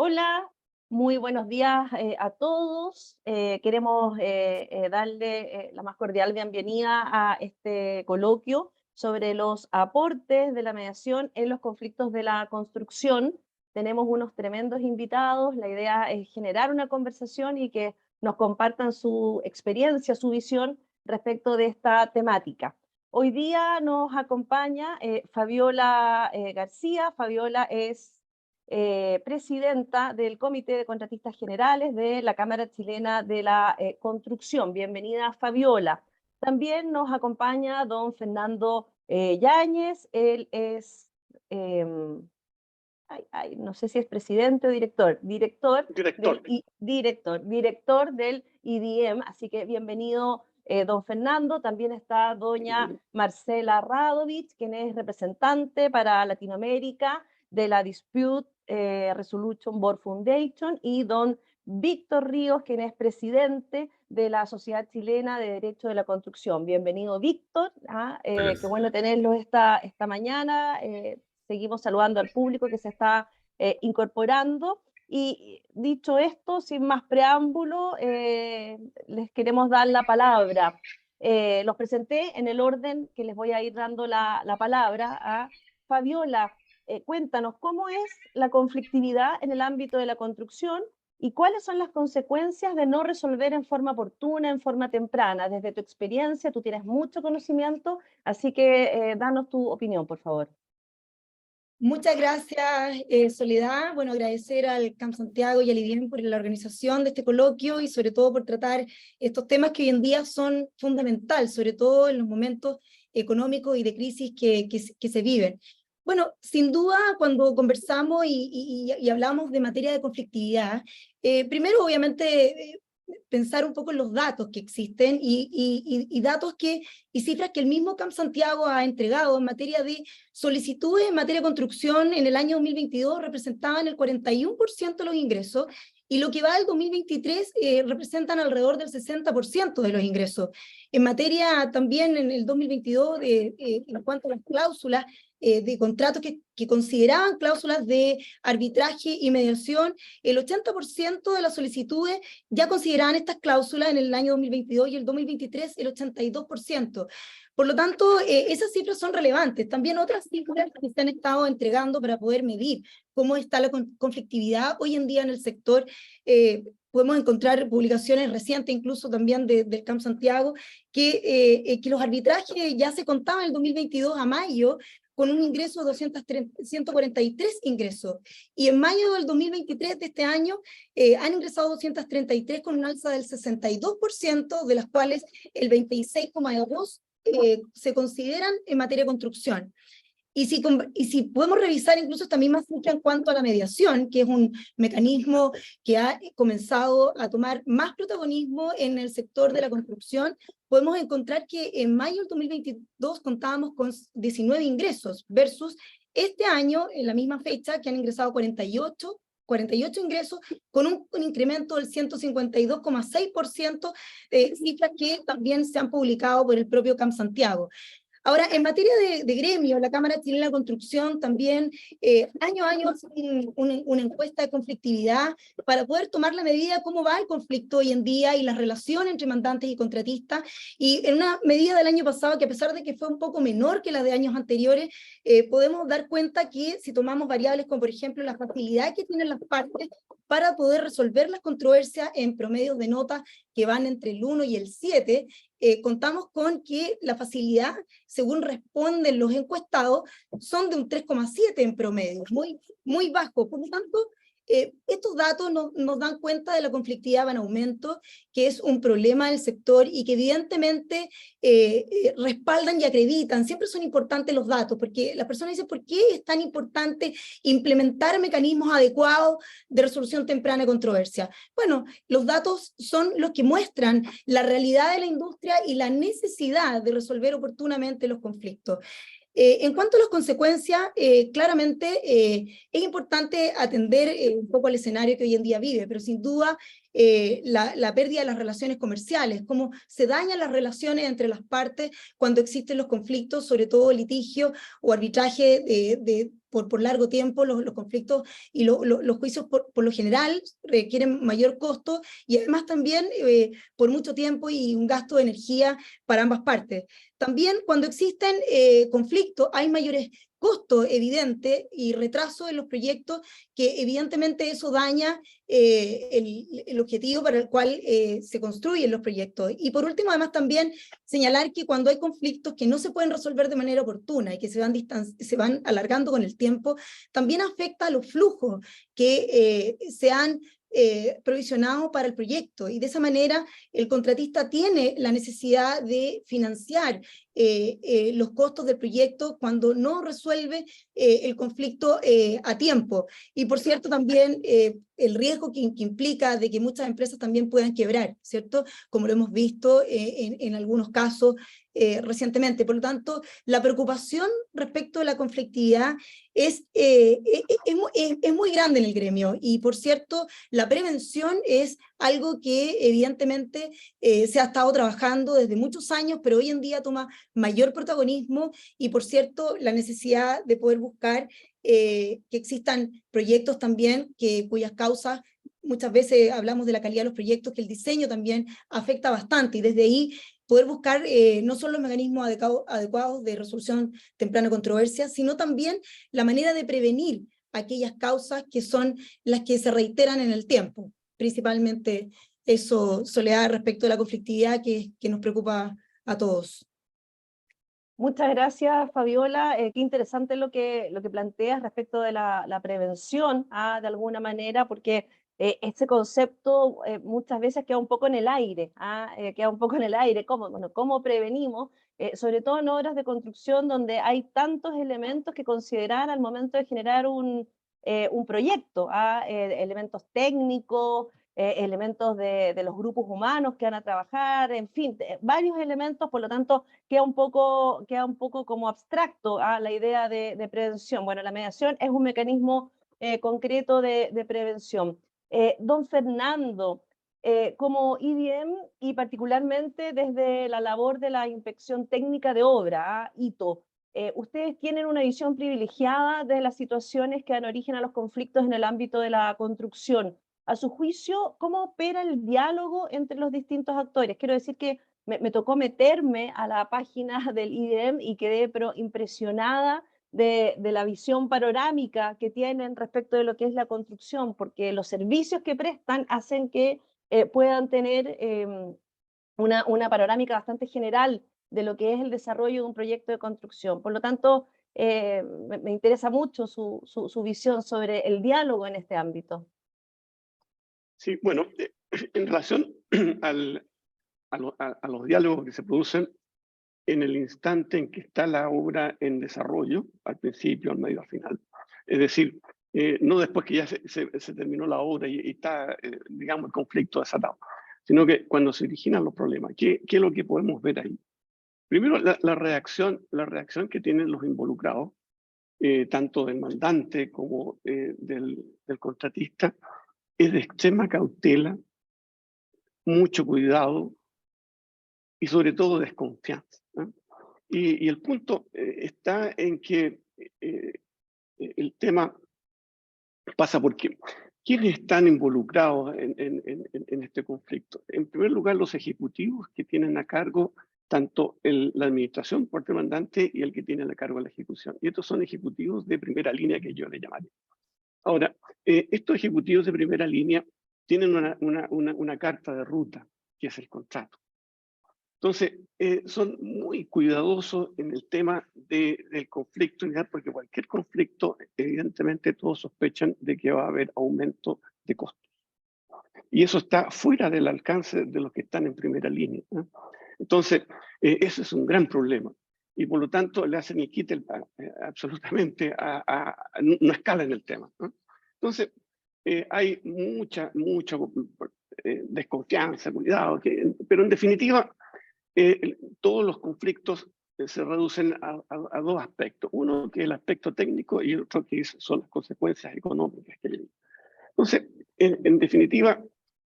Hola, muy buenos días a todos. Queremos darle la más cordial bienvenida a este coloquio sobre los aportes de la mediación en los conflictos de la construcción. Tenemos unos tremendos invitados. La idea es generar una conversación y que nos compartan su experiencia, su visión respecto de esta temática. Hoy día nos acompaña Fabiola García. Fabiola es presidenta del Comité de Contratistas Generales de la Cámara Chilena de la Construcción. Bienvenida, Fabiola. También nos acompaña don Fernando Yáñez. Él es, eh, no sé si es presidente o director, Director. director del IDM. Así que bienvenido, don Fernando. También está doña Marcela Radovich, quien es representante para Latinoamérica de la Dispute Resolution Board Foundation, y don Víctor Ríos, quien es presidente de la Sociedad Chilena de Derecho de la Construcción. Bienvenido, Víctor. Qué bueno tenerlo esta mañana. Seguimos saludando al público que se está incorporando. Y dicho esto, sin más preámbulo, les queremos dar la palabra. Los presenté en el orden que les voy a ir dando la palabra a Fabiola. Cuéntanos, ¿cómo es la conflictividad en el ámbito de la construcción y cuáles son las consecuencias de no resolver en forma oportuna, en forma temprana? Desde tu experiencia, tú tienes mucho conocimiento, así que danos tu opinión, por favor. Muchas gracias, Soledad. Bueno, agradecer al Camp Santiago y al IDIM por la organización de este coloquio y sobre todo por tratar estos temas que hoy en día son fundamentales, sobre todo en los momentos económicos y de crisis que se viven. Bueno, sin duda, cuando conversamos y hablamos de materia de conflictividad, primero, obviamente, pensar un poco en los datos que existen y datos y cifras que el mismo Camp Santiago ha entregado en materia de solicitudes en materia de construcción. En el año 2022 representaban el 41% de los ingresos, y lo que va al 2023 representan alrededor del 60% de los ingresos. En materia también en el 2022, en cuanto a las cláusulas de contratos que consideraban cláusulas de arbitraje y mediación, el 80% de las solicitudes ya consideraban estas cláusulas en el año 2022, y el 2023 el 82%. Por lo tanto, esas cifras son relevantes. También otras cifras que se han estado entregando para poder medir cómo está la conflictividad hoy en día en el sector. Podemos encontrar publicaciones recientes, incluso también del Camp Santiago, que los arbitrajes ya se contaban en el 2022 a mayo con un ingreso de 143 ingresos. Y en mayo del 2023 de este año han ingresado 233 con un alza del 62%, de las cuales el 26,2% se consideran en materia de construcción. Y si podemos revisar incluso esta misma cifra en cuanto a la mediación, que es un mecanismo que ha comenzado a tomar más protagonismo en el sector de la construcción, podemos encontrar que en mayo del 2022 contábamos con 19 ingresos, versus este año, en la misma fecha, que han ingresado 48 ingresos, con un incremento del 152,6%, cifras que también se han publicado por el propio Camp Santiago. Ahora, en materia de gremio, la Cámara Chilena de Construcción también año a año hace una encuesta de conflictividad para poder tomar la medida de cómo va el conflicto hoy en día y las relaciones entre mandantes y contratistas. Y en una medida del año pasado, que a pesar de que fue un poco menor que la de años anteriores, podemos dar cuenta que si tomamos variables como, por ejemplo, la facilidad que tienen las partes para poder resolver las controversias en promedios de notas que van entre el 1 y el 7, contamos con que la facilidad, según responden los encuestados, son de un 3,7 en promedio, muy bajo. Por lo tanto, estos datos nos dan cuenta de la conflictividad en aumento, que es un problema del sector y que evidentemente respaldan y acreditan. Siempre son importantes los datos, porque las personas dicen, ¿por qué es tan importante implementar mecanismos adecuados de resolución temprana de controversia? Bueno, los datos son los que muestran la realidad de la industria y la necesidad de resolver oportunamente los conflictos. En cuanto a las consecuencias, claramente es importante atender un poco al escenario que hoy en día vive, pero sin duda la pérdida de las relaciones comerciales, cómo se dañan las relaciones entre las partes cuando existen los conflictos, sobre todo litigio o arbitraje por largo tiempo, los conflictos y los juicios por lo general requieren mayor costo y además también por mucho tiempo y un gasto de energía para ambas partes. También cuando existen conflictos hay mayores costos evidentes y retraso en los proyectos, que evidentemente eso daña el objetivo para el cual se construyen los proyectos. Y por último, además también señalar que cuando hay conflictos que no se pueden resolver de manera oportuna y que se van alargando con el tiempo, también afecta a los flujos que se han provisionado para el proyecto, y de esa manera el contratista tiene la necesidad de financiar los costos del proyecto cuando no resuelve el conflicto a tiempo. Y por cierto también el riesgo que implica de que muchas empresas también puedan quebrar, ¿cierto? Como lo hemos visto en algunos casos recientemente. Por lo tanto, la preocupación respecto de la conflictividad es muy grande en el gremio, y por cierto, la prevención es algo que evidentemente se ha estado trabajando desde muchos años, pero hoy en día toma mayor protagonismo, y por cierto, la necesidad de poder buscar que existan proyectos también cuyas causas, muchas veces hablamos de la calidad de los proyectos, que el diseño también afecta bastante, y desde ahí poder buscar no solo los mecanismos adecuados de resolución temprana de controversias, sino también la manera de prevenir aquellas causas que son las que se reiteran en el tiempo. Principalmente eso, Soledad, respecto a la conflictividad que nos preocupa a todos. Muchas gracias, Fabiola. Qué interesante lo que planteas respecto de la prevención, de alguna manera, porque este concepto muchas veces queda un poco en el aire, queda un poco en el aire. ¿Cómo prevenimos? Sobre todo en obras de construcción donde hay tantos elementos que considerar al momento de generar un proyecto, elementos técnicos, elementos de los grupos humanos que van a trabajar, en fin, varios elementos. Por lo tanto, queda un poco como abstracto la idea de prevención. Bueno, la mediación es un mecanismo concreto de prevención. Don Fernando, como IDM y particularmente desde la labor de la inspección técnica de obra, ITO, ustedes tienen una visión privilegiada de las situaciones que dan origen a los conflictos en el ámbito de la construcción. A su juicio, ¿cómo opera el diálogo entre los distintos actores? Quiero decir que me tocó meterme a la página del IDM y quedé pero impresionada de la visión panorámica que tienen respecto de lo que es la construcción, porque los servicios que prestan hacen que puedan tener una panorámica bastante general de lo que es el desarrollo de un proyecto de construcción. Por lo tanto, me interesa mucho su visión sobre el diálogo en este ámbito. Sí, bueno, en relación a los diálogos que se producen en el instante en que está la obra en desarrollo, al principio, al medio, al final. Es decir, no después que ya se terminó la obra y está, digamos, el conflicto desatado, sino que cuando se originan los problemas. ¿Qué es lo que podemos ver ahí? Primero, la reacción que tienen los involucrados, tanto del mandante como del contratista, es de extrema cautela, mucho cuidado y sobre todo desconfianza, ¿no? Y el punto está en que el tema pasa porque ¿quiénes están involucrados en este conflicto? En primer lugar, los ejecutivos que tienen a cargo tanto la administración por demandante y el que tiene a cargo la ejecución. Y estos son ejecutivos de primera línea que yo le llamaría. Ahora, estos ejecutivos de primera línea tienen una carta de ruta, que es el contrato. Entonces, son muy cuidadosos en el tema del conflicto, porque cualquier conflicto, evidentemente todos sospechan de que va a haber aumento de costos. Y eso está fuera del alcance de los que están en primera línea, ¿no? Entonces, ese es un gran problema. Y por lo tanto, le hacen y quiten absolutamente, no escala en el tema, ¿no? Entonces, hay mucha desconfianza, cuidado, pero en definitiva, todos los conflictos se reducen a dos aspectos. Uno que es el aspecto técnico y el otro que son las consecuencias económicas que hay. Entonces, en definitiva,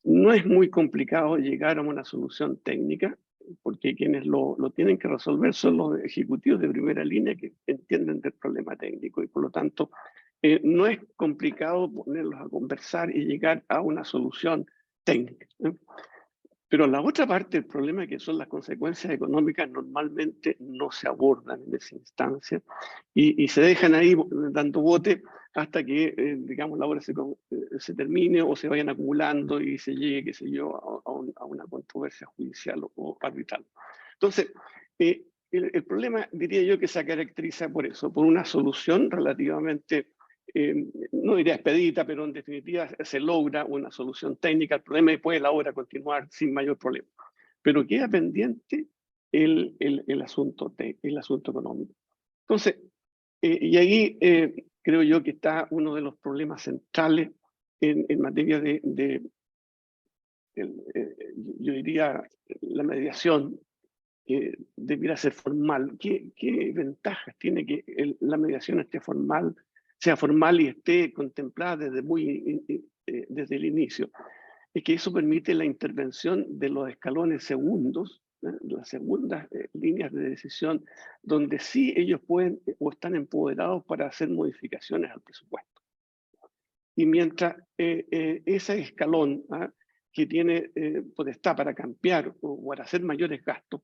no es muy complicado llegar a una solución técnica. porque quienes lo tienen que resolver son los ejecutivos de primera línea que entienden del problema técnico y por lo tanto no es complicado ponerlos a conversar y llegar a una solución técnica. Pero la otra parte del problema, que son las consecuencias económicas, normalmente no se abordan en esa instancia y se dejan ahí dando bote hasta que, digamos, la obra se termine o se vayan acumulando y se llegue, qué sé yo, a una controversia judicial o arbitral. Entonces, el problema, diría yo, que se caracteriza por eso, por una solución relativamente, no diría expedita, pero en definitiva se logra una solución técnica al problema y puede la obra continuar sin mayor problema. Pero queda pendiente el asunto económico. Entonces, y ahí creo yo que está uno de los problemas centrales en materia yo diría, la mediación, que debiera ser formal. ¿Qué ventajas tiene que la mediación sea formal y esté contemplada desde el inicio? Es que eso permite la intervención de los escalones segundos, las segundas líneas de decisión, donde sí ellos pueden o están empoderados para hacer modificaciones al presupuesto. Y mientras ese escalón que tiene potestad para cambiar o para hacer mayores gastos,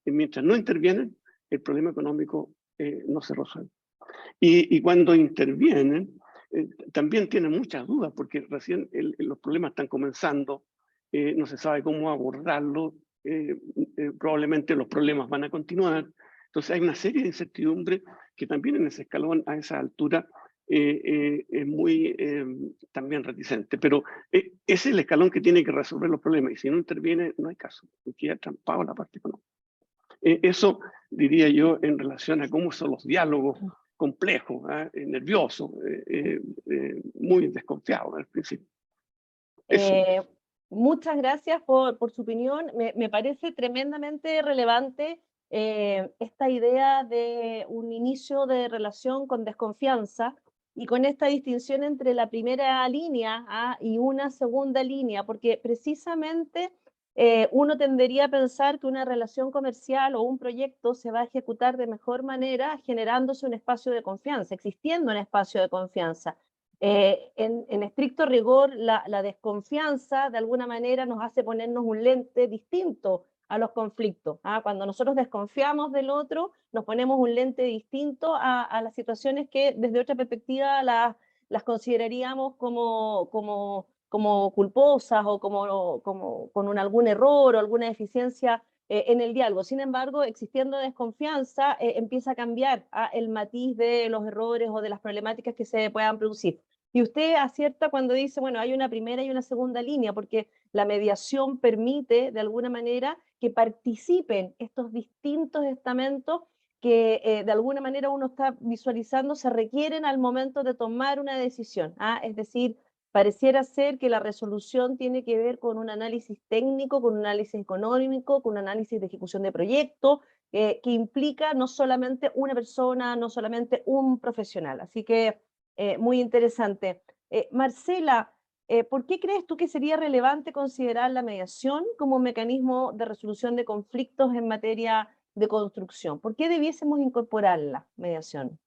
mientras no intervienen, el problema económico no se resuelve. Y cuando intervienen, también tienen muchas dudas, porque recién los problemas están comenzando, no se sabe cómo abordarlos, probablemente los problemas van a continuar. Entonces hay una serie de incertidumbres que también en ese escalón, a esa altura, es muy también reticente. Pero ese es el escalón que tiene que resolver los problemas, y si no interviene, no hay caso, queda atrampado la parte económica. Eso diría yo en relación a cómo son los diálogos complejos, nerviosos, muy desconfiados al principio. Muchas gracias por su opinión. Me parece tremendamente relevante esta idea de un inicio de relación con desconfianza y con esta distinción entre la primera línea y una segunda línea, porque precisamente uno tendería a pensar que una relación comercial o un proyecto se va a ejecutar de mejor manera generándose un espacio de confianza, existiendo un espacio de confianza. En estricto rigor, la desconfianza de alguna manera nos hace ponernos un lente distinto a los conflictos. Cuando nosotros desconfiamos del otro, nos ponemos un lente distinto a las situaciones que desde otra perspectiva las consideraríamos como culposas o con algún error o alguna deficiencia en el diálogo. Sin embargo, existiendo desconfianza, empieza a cambiar el matiz de los errores o de las problemáticas que se puedan producir. Y usted acierta cuando dice, bueno, hay una primera y una segunda línea, porque la mediación permite, de alguna manera, que participen estos distintos estamentos que de alguna manera uno está visualizando se requieren al momento de tomar una decisión. Es decir, pareciera ser que la resolución tiene que ver con un análisis técnico, con un análisis económico, con un análisis de ejecución de proyecto, que implica no solamente una persona, no solamente un profesional. Así que muy interesante. Marcela, ¿por qué crees tú que sería relevante considerar la mediación como un mecanismo de resolución de conflictos en materia de construcción? ¿Por qué debiésemos incorporar la mediación?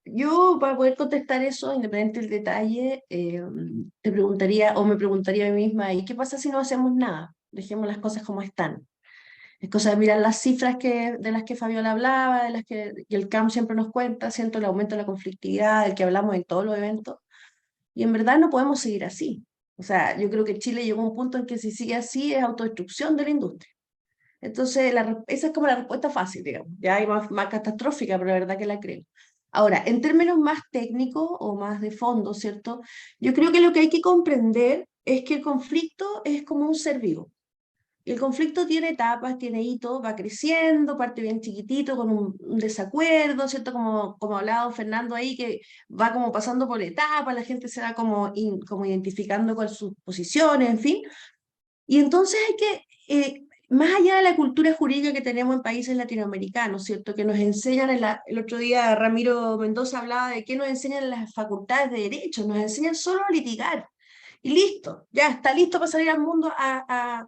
Yo, para poder contestar eso, independiente del detalle, te preguntaría, o me preguntaría a mí misma, ¿y qué pasa si no hacemos nada? Dejemos las cosas como están. Es cosa de mirar las cifras de las que Fabiola hablaba, de las que el CAM siempre nos cuenta, siento el aumento de la conflictividad, del que hablamos en todos los eventos, y en verdad no podemos seguir así. O sea, yo creo que Chile llegó a un punto en que si sigue así es autodestrucción de la industria. Entonces, esa es como la respuesta fácil, digamos. Ya hay más catastrófica, pero la verdad que la creo. Ahora, en términos más técnicos o más de fondo, ¿cierto? Yo creo que lo que hay que comprender es que el conflicto es como un ser vivo. Y el conflicto tiene etapas, tiene hitos, va creciendo, parte bien chiquitito con un desacuerdo, ¿cierto? Como hablaba don Fernando ahí, que va como pasando por etapas, la gente se va como identificando con sus posiciones, en fin. Y entonces hay que, más allá de la cultura jurídica que tenemos en países latinoamericanos, ¿cierto? Que nos enseñan, el otro día Ramiro Mendoza hablaba de que nos enseñan las facultades de derecho, nos enseñan solo a litigar. y listo, ya está listo para salir al mundo a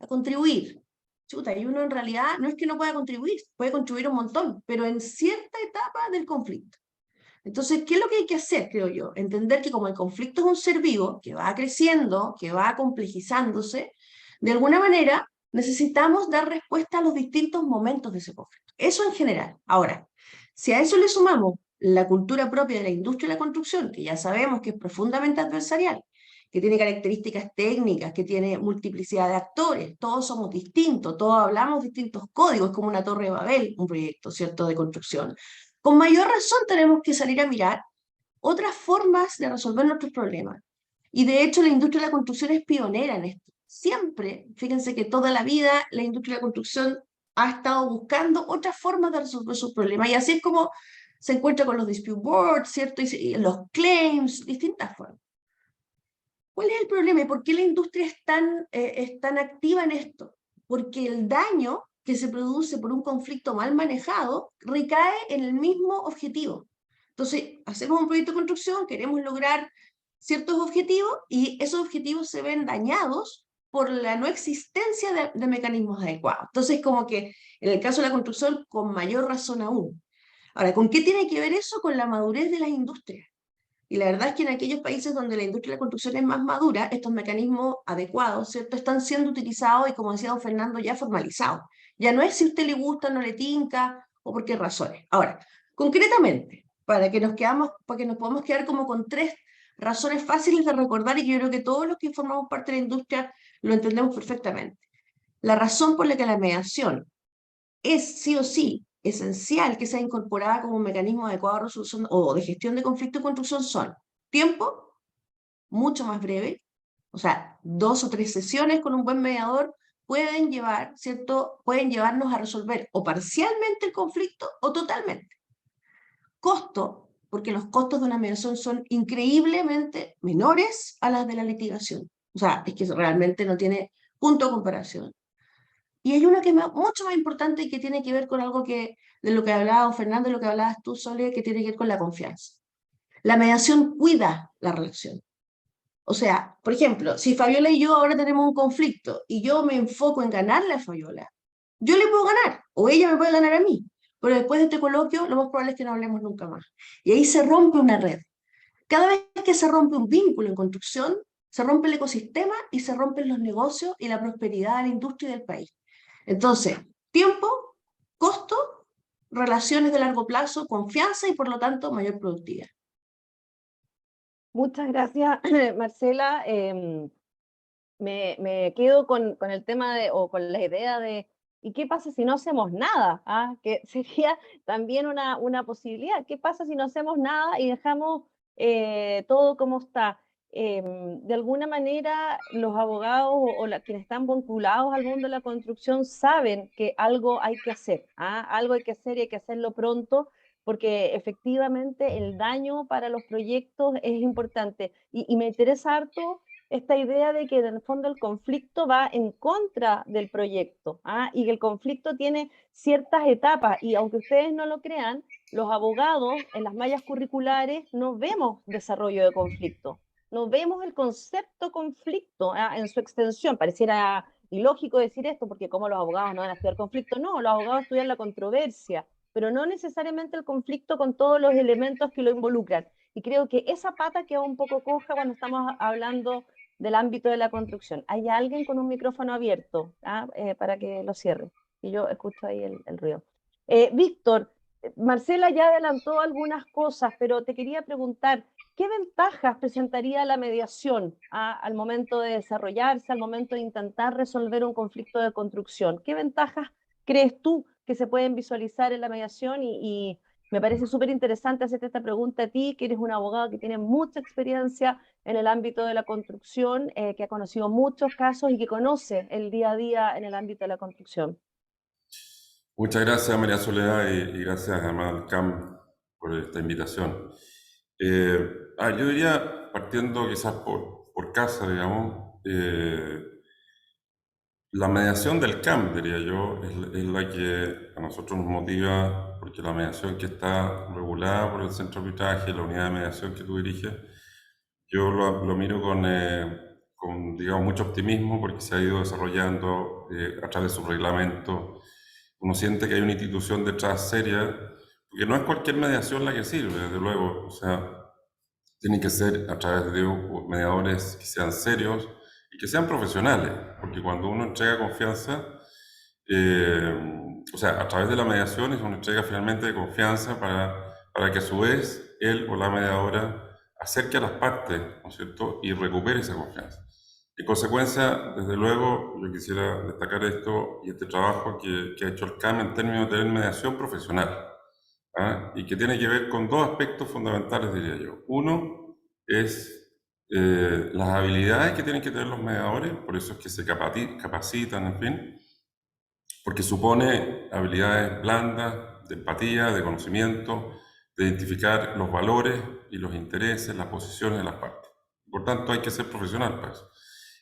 contribuir. Chuta, y uno en realidad no es que no pueda contribuir un montón, pero en cierta etapa del conflicto. Entonces, ¿qué es lo que hay que hacer, creo yo? Entender que como el conflicto es un ser vivo, que va creciendo, que va complejizándose, de alguna manera necesitamos dar respuesta a los distintos momentos de ese conflicto. Eso en general. Ahora, si a eso le sumamos la cultura propia de la industria de la construcción, que ya sabemos que es profundamente adversarial, que tiene características técnicas, que tiene multiplicidad de actores, todos somos distintos, todos hablamos distintos códigos, es como una torre de Babel, un proyecto, ¿cierto?, de construcción. Con mayor razón tenemos que salir a mirar otras formas de resolver nuestros problemas. Y de hecho la industria de la construcción es pionera en esto. Siempre, fíjense que toda la vida la industria de la construcción ha estado buscando otras formas de resolver sus problemas. Y así es como se encuentra con los dispute boards, ¿cierto? Y los claims, distintas formas. ¿Cuál es el problema y por qué la industria es tan activa en esto? Porque el daño que se produce por un conflicto mal manejado recae en el mismo objetivo. Entonces, hacemos un proyecto de construcción, queremos lograr ciertos objetivos y esos objetivos se ven dañados por la no existencia de mecanismos adecuados. Entonces, como que en el caso de la construcción, con mayor razón aún. Ahora, ¿con qué tiene que ver eso? Con la madurez de las industrias. Y la verdad es que en aquellos países donde la industria de la construcción es más madura, estos mecanismos adecuados, ¿cierto?, están siendo utilizados y, como decía don Fernando, ya formalizados. Ya no es si a usted le gusta, no le tinca o por qué razones. Ahora, concretamente, para que nos podamos quedar como con 3 razones fáciles de recordar y que yo creo que todos los que formamos parte de la industria lo entendemos perfectamente. La razón por la que la mediación es sí o sí esencial que sea incorporada como un mecanismo adecuado de resolución o de gestión de conflicto y construcción son tiempo, mucho más breve, o sea, 2 o 3 sesiones con un buen mediador pueden llevar, ¿cierto? Pueden llevarnos a resolver o parcialmente el conflicto o totalmente. Costo, porque los costos de una mediación son increíblemente menores a las de la litigación. O sea, es que realmente no tiene punto de comparación. Y hay una que es mucho más importante y que tiene que ver con algo de lo que hablaba Fernando, de lo que hablabas tú, Sole, que tiene que ver con la confianza. La mediación cuida la relación. O sea, por ejemplo, si Fabiola y yo ahora tenemos un conflicto y yo me enfoco en ganarle a Fabiola, yo le puedo ganar o ella me puede ganar a mí, pero después de este coloquio lo más probable es que no hablemos nunca más. Y ahí se rompe una red. Cada vez que se rompe un vínculo en construcción, se rompe el ecosistema y se rompen los negocios y la prosperidad de la industria y del país. Entonces, tiempo, costo, relaciones de largo plazo, confianza y por lo tanto mayor productividad. Muchas gracias, Marcela. Me quedo con el tema o con la idea de ¿y qué pasa si no hacemos nada? ¿Ah? Que sería también una posibilidad. ¿Qué pasa si no hacemos nada y dejamos todo como está? De alguna manera, los abogados o quienes están vinculados al mundo de la construcción saben que algo hay que hacer. ¿Ah? Algo hay que hacer y hay que hacerlo pronto, porque efectivamente el daño para los proyectos es importante. Y me interesa harto esta idea de que en el fondo el conflicto va en contra del proyecto, ¿ah? Y que el conflicto tiene ciertas etapas, y aunque ustedes no lo crean, los abogados en las mallas curriculares no vemos desarrollo de conflicto, no vemos el concepto conflicto, ¿ah?, en su extensión. Pareciera ilógico decir esto, porque como los abogados no van a estudiar conflicto, no, los abogados estudian la controversia, pero no necesariamente el conflicto con todos los elementos que lo involucran. Y creo que esa pata queda un poco coja cuando estamos hablando del ámbito de la construcción. ¿Hay alguien con un micrófono abierto? Para que lo cierre. Y yo escucho ahí el ruido. Víctor, Marcela ya adelantó algunas cosas, pero te quería preguntar, ¿qué ventajas presentaría la mediación al momento de desarrollarse, al momento de intentar resolver un conflicto de construcción? ¿Qué ventajas crees tú que se pueden visualizar en la mediación? Y me parece súper interesante hacerte esta pregunta a ti, que eres un abogado que tiene mucha experiencia en el ámbito de la construcción, que ha conocido muchos casos y que conoce el día a día en el ámbito de la construcción. Muchas gracias, María Soledad, y gracias además al CAM por esta invitación. Yo diría, partiendo quizás por casa, digamos, la mediación del CAM, diría yo, es la que a nosotros nos motiva, porque la mediación que está regulada por el Centro de Arbitraje, la unidad de mediación que tú diriges, yo lo miro con, digamos, mucho optimismo porque se ha ido desarrollando a través de su reglamento. Uno siente que hay una institución detrás seria, porque no es cualquier mediación la que sirve, desde luego. O sea, tiene que ser a través de mediadores que sean serios y que sean profesionales, porque cuando uno entrega confianza, o sea, a través de la mediación es una entrega finalmente de confianza para que a su vez él o la mediadora acerque a las partes, ¿no es cierto?, y recupere esa confianza. En consecuencia, desde luego, yo quisiera destacar esto y este trabajo que ha hecho el CAM en términos de mediación profesional, ¿ah? Y que tiene que ver con dos aspectos fundamentales, diría yo. Uno es las habilidades que tienen que tener los mediadores, por eso es que se capacitan, en fin, porque supone habilidades blandas, de empatía, de conocimiento, de identificar los valores y los intereses, las posiciones de las partes. Por tanto, hay que ser profesional para eso.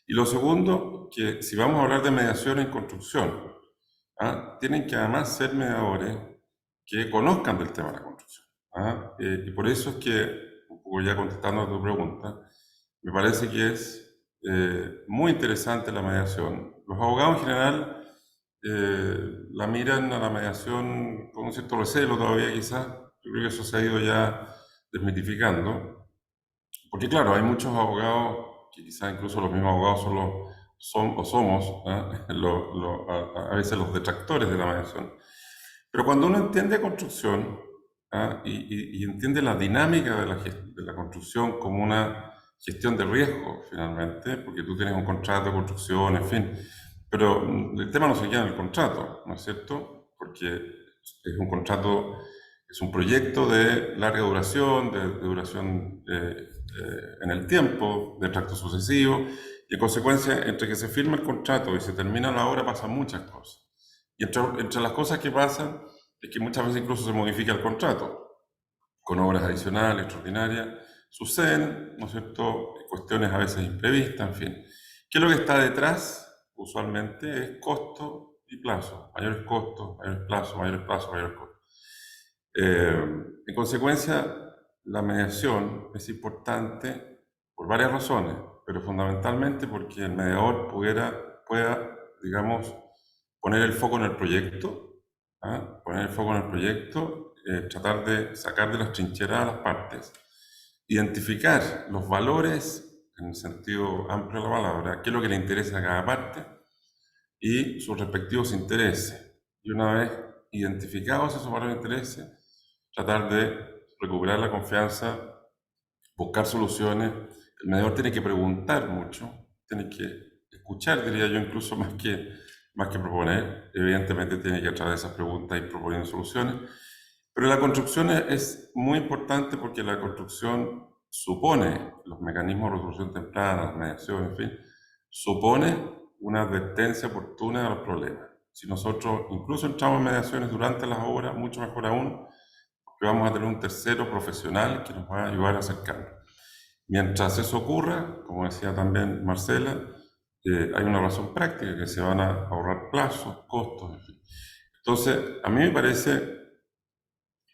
Y lo segundo, que si vamos a hablar de mediación en construcción, ¿ah? Tienen que además ser mediadores que conozcan del tema de la construcción, ¿ah? Y por eso es que, un poco ya contestando a tu pregunta, me parece que es muy interesante la mediación. Los abogados en general la miran a la mediación con un cierto recelo todavía quizás. Yo creo que eso se ha ido ya desmitificando, porque claro, hay muchos abogados que quizás incluso los mismos abogados somos, ¿ah? A veces los detractores de la mediación. Pero cuando uno entiende construcción, ¿ah? y entiende la dinámica de la construcción como una gestión de riesgo, finalmente, porque tú tienes un contrato de construcción, en fin, pero el tema no se queda en el contrato, ¿no es cierto? Porque es un contrato, es un proyecto de larga duración, de duración en el tiempo, de tracto sucesivo, y en consecuencia, entre que se firma el contrato y se termina la obra pasan muchas cosas. Y entre las cosas que pasan es que muchas veces incluso se modifica el contrato, con obras adicionales, extraordinarias, suceden, ¿no es cierto?, cuestiones a veces imprevistas, en fin. ¿Qué es lo que está detrás? Usualmente es costo y plazo, mayores costos, mayores plazos, mayores plazos, mayores costos. En consecuencia, la mediación es importante por varias razones, pero fundamentalmente porque el mediador pueda, digamos, poner el foco en el proyecto, ¿ah? Poner el foco en el proyecto, tratar de sacar de las trincheras a las partes, identificar los valores en el sentido amplio de la palabra, qué es lo que le interesa a cada parte y sus respectivos intereses. Y una vez identificados esos valores e intereses, tratar de recuperar la confianza, buscar soluciones. El mediador tiene que preguntar mucho, tiene que escuchar, diría yo, incluso más que proponer. Evidentemente tiene que a través de esas preguntas ir proponiendo soluciones. Pero la construcción es muy importante porque la construcción supone los mecanismos de resolución temprana, las mediaciones, en fin, supone una advertencia oportuna de los problemas. Si nosotros incluso entramos en mediaciones durante las obras, mucho mejor aún, porque vamos a tener un tercero profesional que nos va a ayudar a acercarnos. Mientras eso ocurra, como decía también Marcela, hay una razón práctica, que se van a ahorrar plazos, costos, en fin. Entonces, a mí me parece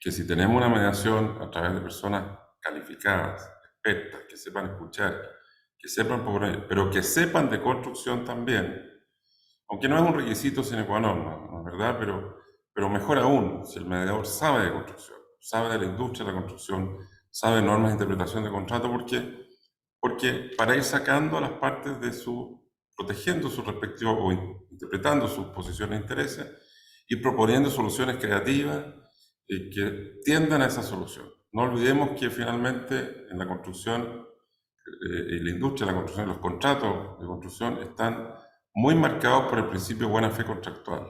que si tenemos una mediación a través de personas calificadas, expertas, que sepan escuchar, que sepan proponer, pero que sepan de construcción también, aunque no es un requisito sine qua non, ¿no es verdad? Pero mejor aún, si el mediador sabe de construcción, sabe de la industria de la construcción, sabe de normas de interpretación de contrato, porque para ir sacando a las partes protegiendo sus respectivos o interpretando sus posiciones e intereses y proponiendo soluciones creativas que tiendan a esa solución. No olvidemos que finalmente en la construcción y la industria de la construcción, los contratos de construcción están muy marcados por el principio de buena fe contractual.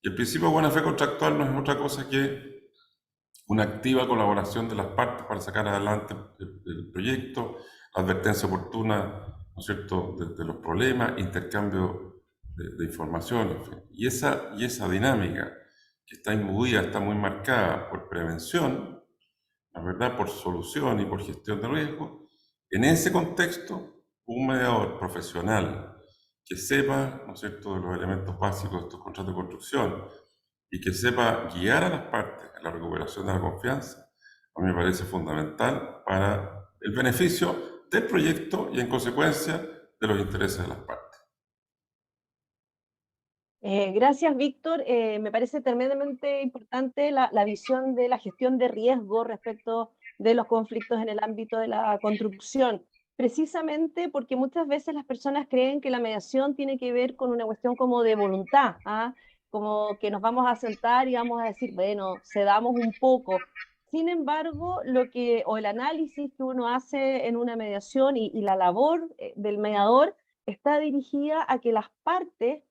Y el principio de buena fe contractual no es otra cosa que una activa colaboración de las partes para sacar adelante el proyecto, la advertencia oportuna, ¿no es cierto?, de los problemas, intercambio de información, en fin. Y esa dinámica que está imbuida, está muy marcada por prevención, la verdad, por solución y por gestión de riesgo. En ese contexto, un mediador profesional que sepa, ¿no es cierto?, de los elementos básicos de estos contratos de construcción y que sepa guiar a las partes en la recuperación de la confianza, a mí me parece fundamental para el beneficio del proyecto y en consecuencia de los intereses de las partes. Gracias, Víctor. Me parece tremendamente importante la visión de la gestión de riesgo respecto de los conflictos en el ámbito de la construcción, precisamente porque muchas veces las personas creen que la mediación tiene que ver con una cuestión como de voluntad, ¿ah? Como que nos vamos a sentar y vamos a decir, bueno, cedamos un poco. Sin embargo, o el análisis que uno hace en una mediación y la labor del mediador está dirigida a que las partes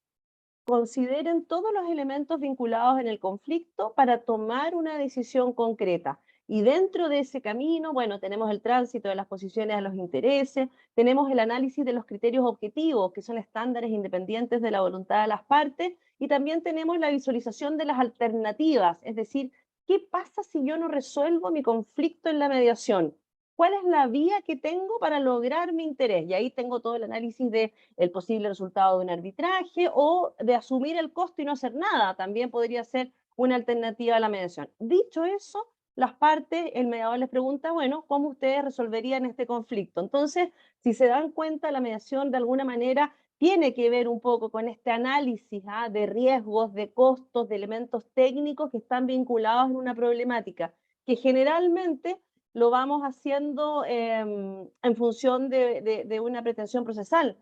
consideren todos los elementos vinculados en el conflicto para tomar una decisión concreta. Y dentro de ese camino, bueno, tenemos el tránsito de las posiciones a los intereses, tenemos el análisis de los criterios objetivos, que son estándares independientes de la voluntad de las partes, y también tenemos la visualización de las alternativas, es decir, ¿qué pasa si yo no resuelvo mi conflicto en la mediación? ¿Cuál es la vía que tengo para lograr mi interés? Y ahí tengo todo el análisis de el posible resultado de un arbitraje o de asumir el costo y no hacer nada. También podría ser una alternativa a la mediación. Dicho eso, las partes, el mediador les pregunta, bueno, ¿cómo ustedes resolverían este conflicto? Entonces, si se dan cuenta, la mediación de alguna manera tiene que ver un poco con este análisis de riesgos, de costos, de elementos técnicos que están vinculados en una problemática, que generalmente lo vamos haciendo en función de una pretensión procesal.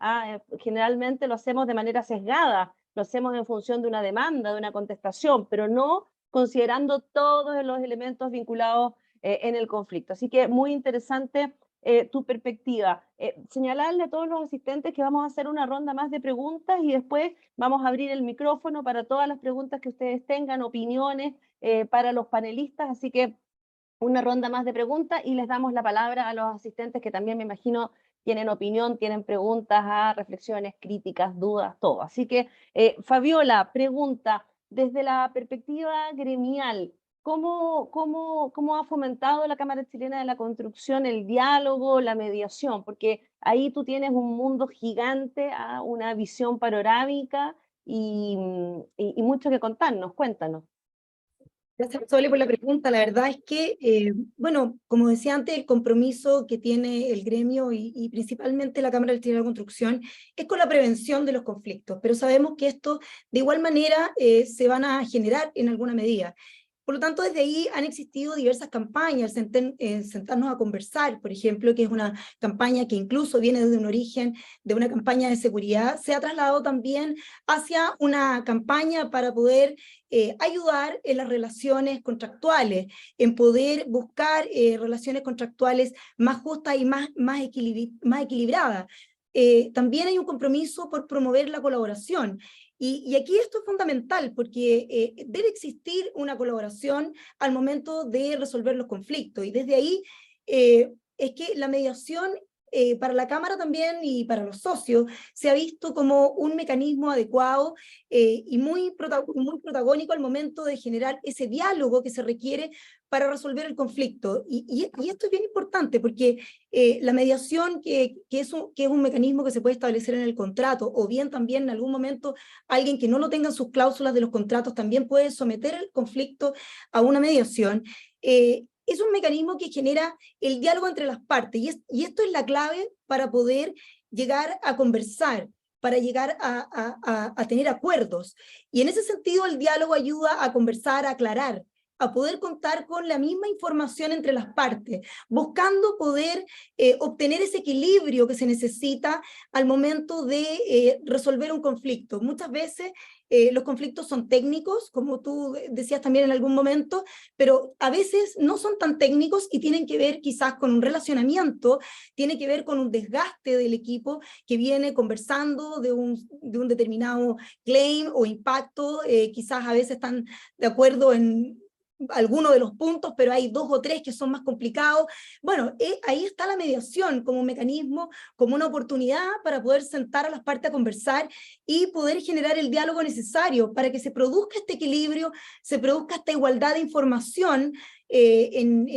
Generalmente lo hacemos de manera sesgada, lo hacemos en función de una demanda, de una contestación, pero no considerando todos los elementos vinculados en el conflicto. Así que muy interesante tu perspectiva. Señalarle a todos los asistentes que vamos a hacer una ronda más de preguntas y después vamos a abrir el micrófono para todas las preguntas que ustedes tengan, opiniones para los panelistas. Así que una ronda más de preguntas y les damos la palabra a los asistentes que también me imagino tienen opinión, tienen preguntas, reflexiones, críticas, dudas, todo. Así que, Fabiola, pregunta, desde la perspectiva gremial, ¿cómo ha fomentado la Cámara Chilena de la Construcción el diálogo, la mediación? Porque ahí tú tienes un mundo gigante, una visión panorámica y mucho que contarnos. Cuéntanos. Gracias, Sole, por la pregunta. La verdad es que, bueno, como decía antes, el compromiso que tiene el gremio y principalmente la Cámara Chilena de la Construcción es con la prevención de los conflictos, pero sabemos que esto de igual manera se van a generar en alguna medida. Por lo tanto, desde ahí han existido diversas campañas, sentarnos a conversar, por ejemplo, que es una campaña que incluso viene desde un origen de una campaña de seguridad, se ha trasladado también hacia una campaña para poder ayudar en las relaciones contractuales, en poder buscar relaciones contractuales más justas y más equilibradas. También hay un compromiso por promover la colaboración. Y aquí esto es fundamental porque debe existir una colaboración al momento de resolver los conflictos. Y desde ahí es que la mediación para la Cámara también y para los socios se ha visto como un mecanismo adecuado y muy protagónico al momento de generar ese diálogo que se requiere para resolver el conflicto. Y esto es bien importante porque la mediación, que es un mecanismo que se puede establecer en el contrato, o bien también en algún momento alguien que no lo tenga en sus cláusulas de los contratos también puede someter el conflicto a una mediación, es un mecanismo que genera el diálogo entre las partes, y esto es la clave para poder llegar a conversar, para llegar a tener acuerdos. Y en ese sentido el diálogo ayuda a conversar, a aclarar, a poder contar con la misma información entre las partes, buscando poder obtener ese equilibrio que se necesita al momento de resolver un conflicto. Muchas veces los conflictos son técnicos, como tú decías también en algún momento, pero a veces no son tan técnicos y tienen que ver quizás con un relacionamiento, tiene que ver con un desgaste del equipo que viene conversando de un determinado claim o impacto, quizás a veces están de acuerdo en algunos de los puntos, pero hay 2 o 3 que son más complicados. Bueno, ahí está la mediación como un mecanismo, como una oportunidad para poder sentar a las partes a conversar y poder generar el diálogo necesario para que se produzca este equilibrio, se produzca esta igualdad de información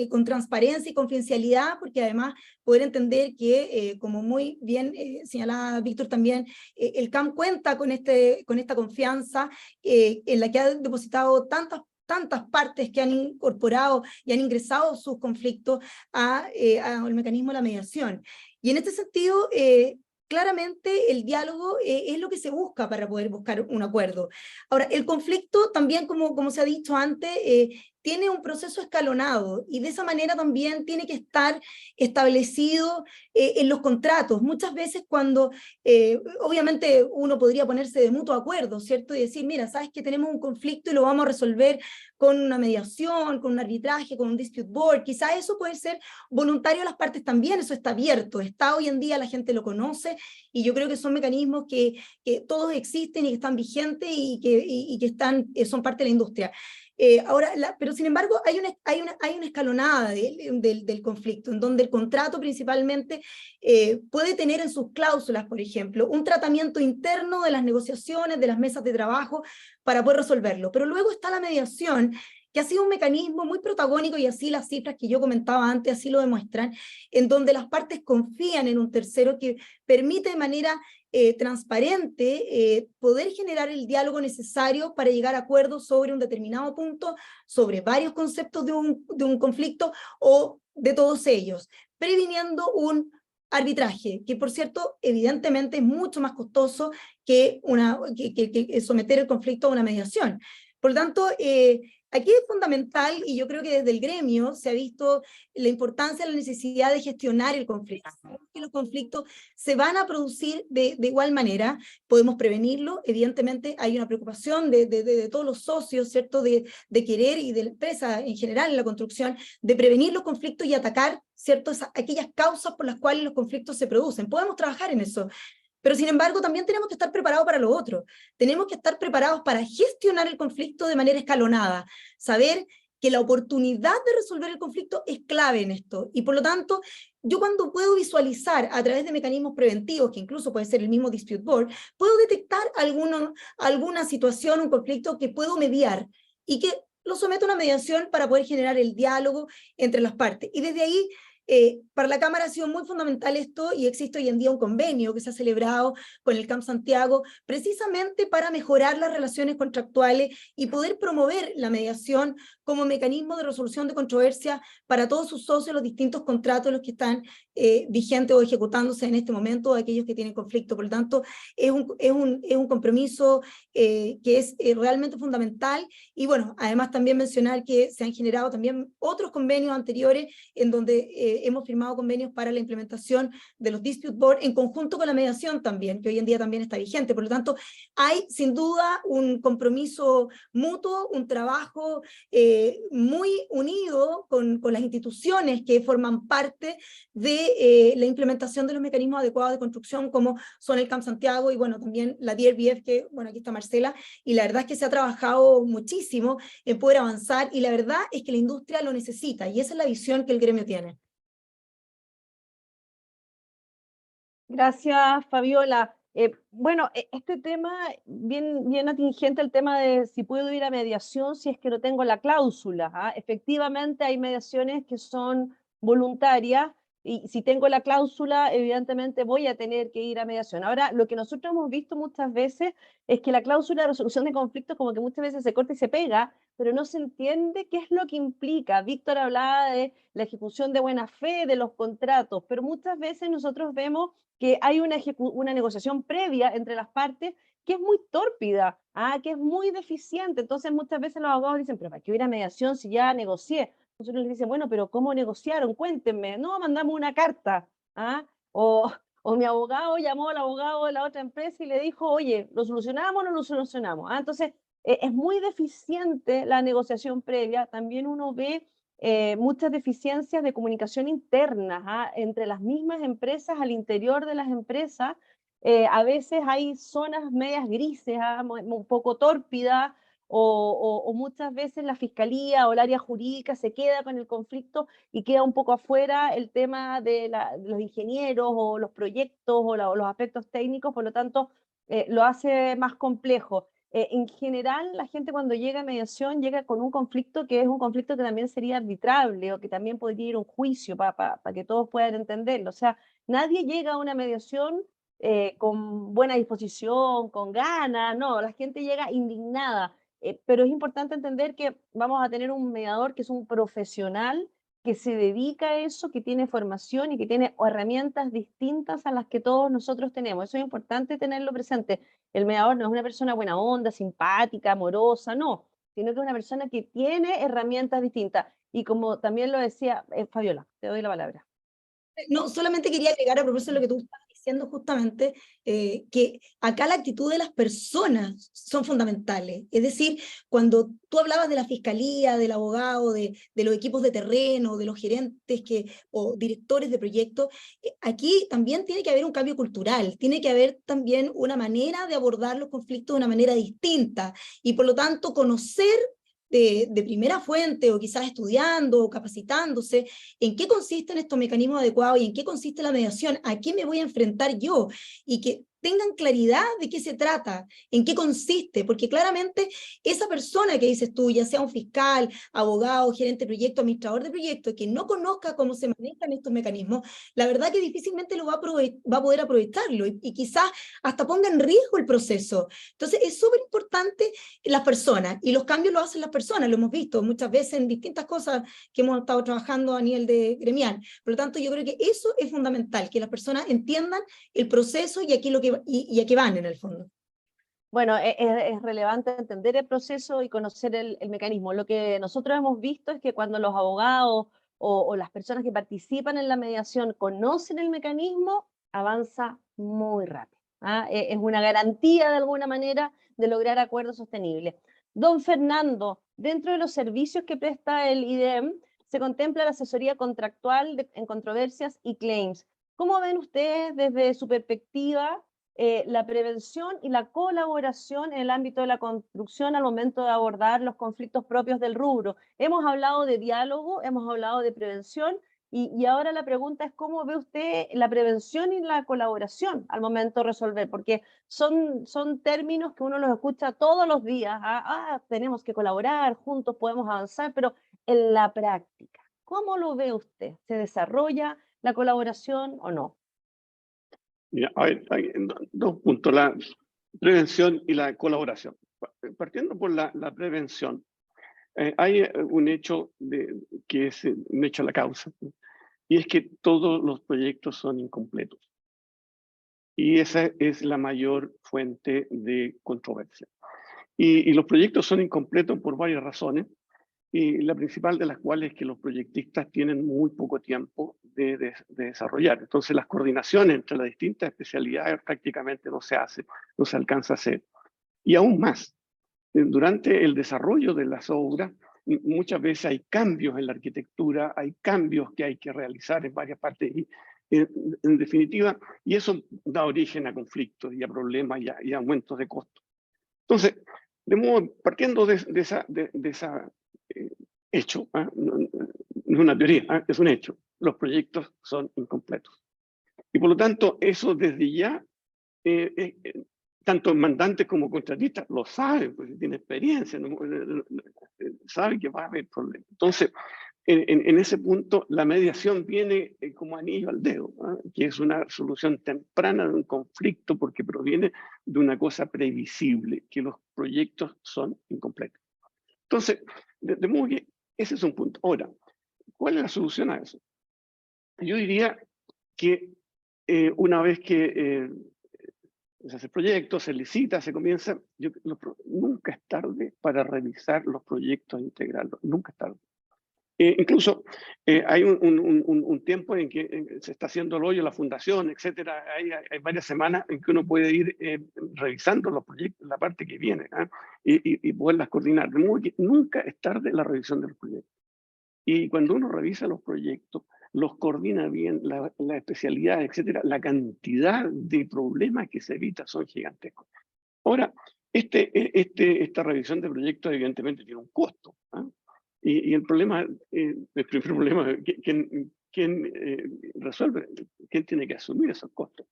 con transparencia y confidencialidad, porque además poder entender que, como muy bien señalaba Víctor también, el CAM cuenta con esta confianza en la que ha depositado tantas partes que han incorporado y han ingresado sus conflictos al mecanismo de la mediación. Y en este sentido, claramente el diálogo es lo que se busca para poder buscar un acuerdo. Ahora, el conflicto también, como se ha dicho antes, tiene un proceso escalonado y de esa manera también tiene que estar establecido en los contratos. Muchas veces cuando, obviamente uno podría ponerse de mutuo acuerdo, ¿cierto? Y decir, mira, sabes que tenemos un conflicto y lo vamos a resolver con una mediación, con un arbitraje, con un dispute board. Quizás eso puede ser voluntario a las partes también, eso está abierto, está hoy en día, la gente lo conoce, y yo creo que son mecanismos que todos existen y que están vigentes y que están, son parte de la industria. Ahora, pero sin embargo hay una escalonada del conflicto, en donde el contrato principalmente puede tener en sus cláusulas, por ejemplo, un tratamiento interno de las negociaciones, de las mesas de trabajo, para poder resolverlo. Pero luego está la mediación, que ha sido un mecanismo muy protagónico, y así las cifras que yo comentaba antes así lo demuestran, en donde las partes confían en un tercero que permite de manera transparente poder generar el diálogo necesario para llegar a acuerdos sobre un determinado punto, sobre varios conceptos de un conflicto o de todos ellos, previniendo un arbitraje, que por cierto, evidentemente es mucho más costoso que someter el conflicto a una mediación. Por lo tanto, aquí es fundamental, y yo creo que desde el gremio se ha visto la importancia, la necesidad de gestionar el conflicto. Que los conflictos se van a producir de igual manera, podemos prevenirlo, evidentemente hay una preocupación de todos los socios, ¿cierto?, de querer, y de la empresa en general en la construcción, de prevenir los conflictos y atacar, ¿cierto?, aquellas causas por las cuales los conflictos se producen. Podemos trabajar en eso. Pero sin embargo, también tenemos que estar preparados para lo otro. Tenemos que estar preparados para gestionar el conflicto de manera escalonada, saber que la oportunidad de resolver el conflicto es clave en esto. Y por lo tanto, yo cuando puedo visualizar a través de mecanismos preventivos, que incluso puede ser el mismo dispute board, puedo detectar alguna situación, un conflicto que puedo mediar y que lo someto a una mediación para poder generar el diálogo entre las partes. Y desde ahí, para la Cámara ha sido muy fundamental esto, y existe hoy en día un convenio que se ha celebrado con el Camp Santiago precisamente para mejorar las relaciones contractuales y poder promover la mediación como mecanismo de resolución de controversia para todos sus socios, los distintos contratos, los que están vigentes o ejecutándose en este momento, o aquellos que tienen conflicto. Por lo tanto, es un compromiso que es realmente fundamental. Y bueno, además también mencionar que se han generado también otros convenios anteriores en donde hemos firmado convenios para la implementación de los dispute board en conjunto con la mediación también, que hoy en día también está vigente. Por lo tanto, hay sin duda un compromiso mutuo, un trabajo muy unido con las instituciones que forman parte de la implementación de los mecanismos adecuados de construcción, como son el Camp Santiago y bueno, también la DRBF, que bueno, aquí está Marcela, y la verdad es que se ha trabajado muchísimo en poder avanzar, y la verdad es que la industria lo necesita, y esa es la visión que el gremio tiene. Gracias, Fabiola. Bueno, este tema, bien atingente el tema de si puedo ir a mediación si es que no tengo la cláusula, ¿ah? Efectivamente hay mediaciones que son voluntarias, y si tengo la cláusula, evidentemente voy a tener que ir a mediación. Ahora, lo que nosotros hemos visto muchas veces es que la cláusula de resolución de conflictos como que muchas veces se corta y se pega, pero no se entiende qué es lo que implica. Víctor hablaba de la ejecución de buena fe, de los contratos, pero muchas veces nosotros vemos que hay una negociación previa entre las partes que es muy tórpida, que es muy deficiente. Entonces muchas veces los abogados dicen, pero ¿para qué ir a mediación si ya negocié? Nosotros les dicen, bueno, pero ¿cómo negociaron? Cuéntenme. No, mandamos una carta. O mi abogado llamó al abogado de la otra empresa y le dijo, oye, ¿lo solucionamos o no lo solucionamos? Entonces es muy deficiente la negociación previa. También uno ve muchas deficiencias de comunicación interna entre las mismas empresas, al interior de las empresas. A veces hay zonas medias grises, un poco tórpidas, o muchas veces la fiscalía o el área jurídica se queda con el conflicto y queda un poco afuera el tema de los ingenieros o los proyectos o los aspectos técnicos, por lo tanto lo hace más complejo. En general, la gente cuando llega a mediación llega con un conflicto que es un conflicto que también sería arbitrable o que también podría ir a un juicio para que todos puedan entenderlo. O sea, nadie llega a una mediación con buena disposición, con ganas, no, la gente llega indignada. Pero es importante entender que vamos a tener un mediador que es un profesional que se dedica a eso, que tiene formación y que tiene herramientas distintas a las que todos nosotros tenemos. Eso es importante tenerlo presente. El mediador no es una persona buena onda, simpática, amorosa, no, sino que es una persona que tiene herramientas distintas. Y como también lo decía Fabiola, te doy la palabra. No, solamente quería agregar a propósito de lo que tú estabas diciendo justamente, que acá la actitud de las personas son fundamentales. Es decir, cuando tú hablabas de la fiscalía, del abogado, de los equipos de terreno, de los gerentes o directores de proyectos, aquí también tiene que haber un cambio cultural, tiene que haber también una manera de abordar los conflictos de una manera distinta, y por lo tanto conocer de primera fuente, o quizás estudiando o capacitándose, en qué consisten estos mecanismos adecuados y en qué consiste la mediación, a qué me voy a enfrentar yo, y que tengan claridad de qué se trata, en qué consiste, porque claramente esa persona que dices tú, ya sea un fiscal, abogado, gerente de proyecto, administrador de proyecto, que no conozca cómo se manejan estos mecanismos, la verdad que difícilmente lo va a poder aprovecharlo, y quizás hasta ponga en riesgo el proceso. Entonces es súper importante las personas, y los cambios lo hacen las personas, lo hemos visto muchas veces en distintas cosas que hemos estado trabajando a nivel de gremial. Por lo tanto, yo creo que eso es fundamental, que las personas entiendan el proceso y a qué van en el fondo. Bueno, es relevante entender el proceso y conocer el mecanismo. Lo que nosotros hemos visto es que cuando los abogados o las personas que participan en la mediación conocen el mecanismo, avanza muy rápido. ¿Ah? Es una garantía de alguna manera de lograr acuerdos sostenibles. Don Fernando, dentro de los servicios que presta el IDEM, se contempla la asesoría contractual en controversias y claims. ¿Cómo ven ustedes desde su perspectiva la prevención y la colaboración en el ámbito de la construcción al momento de abordar los conflictos propios del rubro? Hemos hablado de diálogo, hemos hablado de prevención, y ahora la pregunta es cómo ve usted la prevención y la colaboración al momento de resolver, porque son términos que uno los escucha todos los días. Tenemos que colaborar, juntos podemos avanzar, pero en la práctica, ¿cómo lo ve usted? ¿Se desarrolla la colaboración o no? Mira, hay dos puntos, la prevención y la colaboración. Partiendo por la prevención, hay un hecho que es un hecho de la causa, y es que todos los proyectos son incompletos. Y esa es la mayor fuente de controversia. Y los proyectos son incompletos por varias razones, y la principal de las cuales es que los proyectistas tienen muy poco tiempo de desarrollar. Entonces las coordinaciones entre las distintas especialidades prácticamente no se alcanza a hacer. Y aún más, durante el desarrollo de las obras, muchas veces hay cambios en la arquitectura, hay cambios que hay que realizar en varias partes, y en definitiva, y eso da origen a conflictos y a problemas y a aumentos de costos. Entonces, partiendo de esa hecho, no es una teoría, es un hecho, los proyectos son incompletos. Y por lo tanto, eso desde ya, tanto mandantes como contratistas lo saben, pues tienen experiencia, saben que va a haber problemas. Entonces, en ese punto, la mediación viene como anillo al dedo, que es una solución temprana de un conflicto porque proviene de una cosa previsible, que los proyectos son incompletos. Entonces, de modo que ese es un punto. Ahora, ¿cuál es la solución a eso? Yo diría que una vez que se hace el proyecto, se licita, se comienza, nunca es tarde para revisar los proyectos e integrarlos, nunca es tarde. Incluso hay un tiempo en que se está haciendo el hoyo, la fundación, etcétera. Hay varias semanas en que uno puede ir revisando los proyectos, la parte que viene, y poderlas coordinar. De modo que nunca es tarde la revisión de los proyectos. Y cuando uno revisa los proyectos, los coordina bien, la especialidad, etcétera, la cantidad de problemas que se evita son gigantescos. Ahora, esta revisión de proyectos evidentemente tiene un costo. Y el problema, el primer problema, ¿quién resuelve? ¿Quién tiene que asumir esos costos?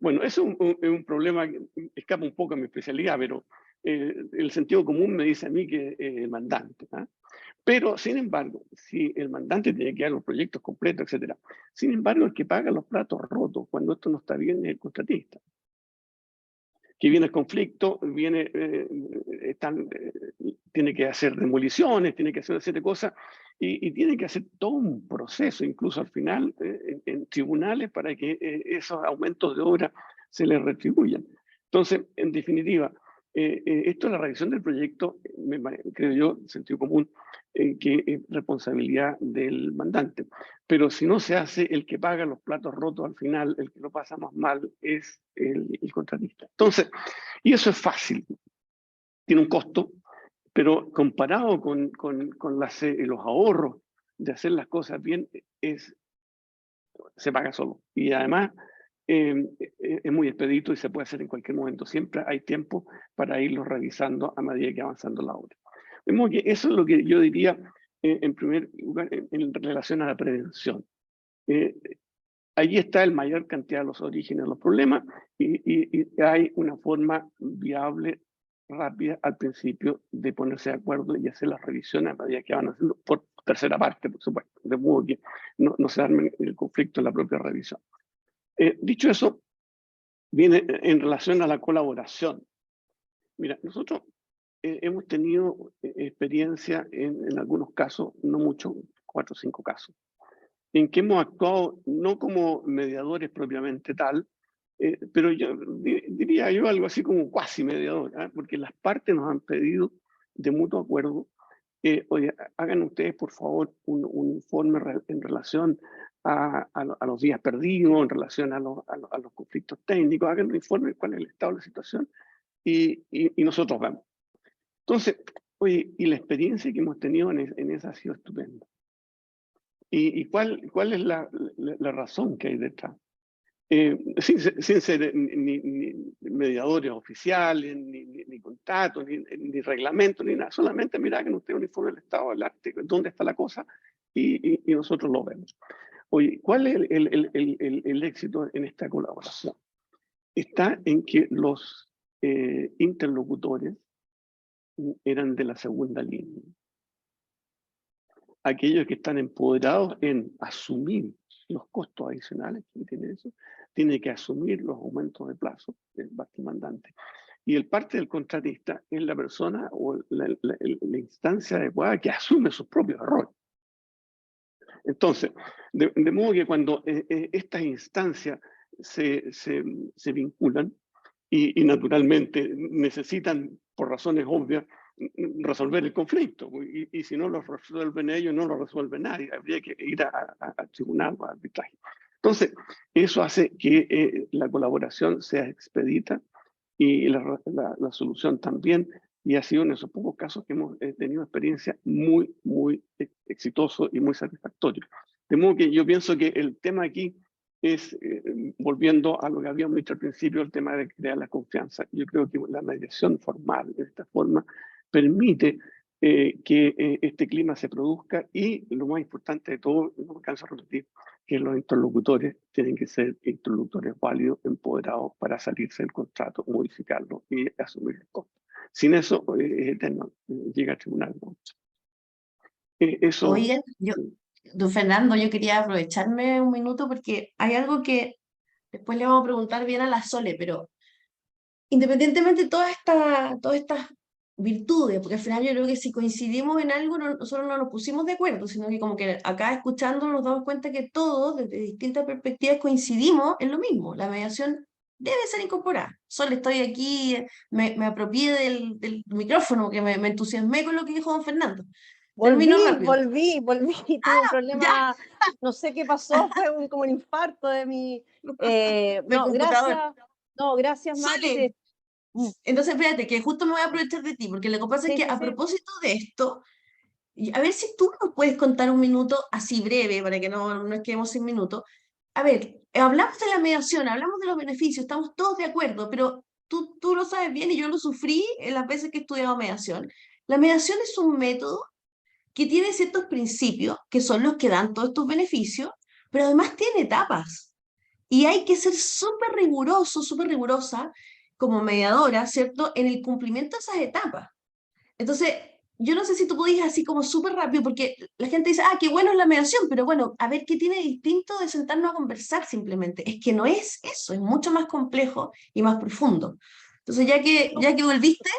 Bueno, es un problema que escapa un poco a mi especialidad, pero el sentido común me dice a mí que el mandante. Pero, sin embargo, si el mandante tiene que dar los proyectos completos, etc., sin embargo, el que paga los platos rotos cuando esto no está bien es el contratista. Que viene el conflicto, tiene que hacer demoliciones, tiene que hacer una serie de cosas, y tiene que hacer todo un proceso, incluso al final, en tribunales, para que esos aumentos de obra se les retribuyan. Entonces, en definitiva, esto es la revisión del proyecto, creo yo, sentido común, que es responsabilidad del mandante. Pero si no se hace, el que paga los platos rotos al final, el que lo pasa más mal, es el contratista. Entonces, y eso es fácil, tiene un costo, pero comparado con los ahorros de hacer las cosas bien, se paga solo. Y además es muy expedito y se puede hacer en cualquier momento. Siempre hay tiempo para irlo revisando a medida que avanzando la obra. Vemos que eso es lo que yo diría en primer lugar en relación a la prevención. Allí está el mayor cantidad de los orígenes de los problemas y hay una forma viable, rápida al principio de ponerse de acuerdo y hacer las revisiones a medida que van haciendo, por tercera parte, por supuesto, de modo que no se arme el conflicto en la propia revisión. Dicho eso, viene en relación a la colaboración. Mira, nosotros hemos tenido experiencia en algunos casos, no mucho, 4 o 5 casos, en que hemos actuado no como mediadores propiamente tal, pero yo diría yo algo así como cuasi mediador, ¿eh? Porque las partes nos han pedido de mutuo acuerdo, oye, hagan ustedes por favor un informe en relación a los días perdidos, en relación a los conflictos técnicos, hagan un informe de cuál es el estado de la situación y nosotros vemos. Entonces, oye, y la experiencia que hemos tenido en esa ha sido estupenda. ¿Y cuál es la razón que hay detrás? Sin ser ni mediadores oficiales, ni contratos, ni reglamentos, ni nada. Solamente mira que usted un informe del estado del arte, dónde está la cosa, y nosotros lo vemos. Oye, ¿cuál es el éxito en esta colaboración? Está en que los interlocutores eran de la segunda línea. Aquellos que están empoderados en asumir los costos adicionales que tiene eso, tiene que asumir los aumentos de plazo del mandante. Y el parte del contratista es la persona o la instancia adecuada que asume sus propios errores. Entonces, de modo que cuando estas instancias se vinculan y naturalmente necesitan, por razones obvias, resolver el conflicto, y si no lo resuelven ellos, no lo resuelve nadie, habría que ir al tribunal o al arbitraje. Entonces, eso hace que la colaboración sea expedita y la solución también, y ha sido en esos pocos casos que hemos tenido experiencia muy, muy exitoso y muy satisfactorio. De modo que yo pienso que el tema aquí es, volviendo a lo que habíamos dicho al principio, el tema de crear la confianza. Yo creo que la mediación formal de esta forma permite que este clima se produzca y lo más importante de todo, no me canso de repetir, que los interlocutores tienen que ser interlocutores válidos, empoderados para salirse del contrato, modificarlo y asumir los costos. Sin eso es eterno, llega al tribunal, ¿no? Eso. Oigan, don Fernando, yo quería aprovecharme un minuto porque hay algo que después le vamos a preguntar bien a la Sole, pero independientemente de todas estas virtudes, porque al final yo creo que si coincidimos en algo, nosotros no nos pusimos de acuerdo, sino que como que acá escuchando nos damos cuenta que todos, desde distintas perspectivas, coincidimos en lo mismo. La mediación debe ser incorporada. Solo estoy aquí, me apropié del micrófono, que me entusiasmé con lo que dijo don Fernando. Volví, tuve un problema, ya. No sé qué pasó, fue como un infarto de mi... gracias, Mati. Entonces, espérate, que justo me voy a aprovechar de ti, porque lo que pasa es que a propósito de esto, a ver si tú nos puedes contar un minuto así breve, para que no nos quedemos sin minutos. A ver, hablamos de la mediación, hablamos de los beneficios, estamos todos de acuerdo, pero tú lo sabes bien y yo lo sufrí en las veces que he estudiado mediación. La mediación es un método que tiene ciertos principios, que son los que dan todos estos beneficios, pero además tiene etapas. Y hay que ser súper riguroso, súper rigurosa como mediadora, ¿cierto?, en el cumplimiento de esas etapas. Entonces, yo no sé si tú podías así como súper rápido, porque la gente dice, qué bueno es la mediación, pero bueno, a ver, ¿qué tiene distinto de sentarnos a conversar simplemente? Es que no es eso, es mucho más complejo y más profundo. Entonces, ya que volviste...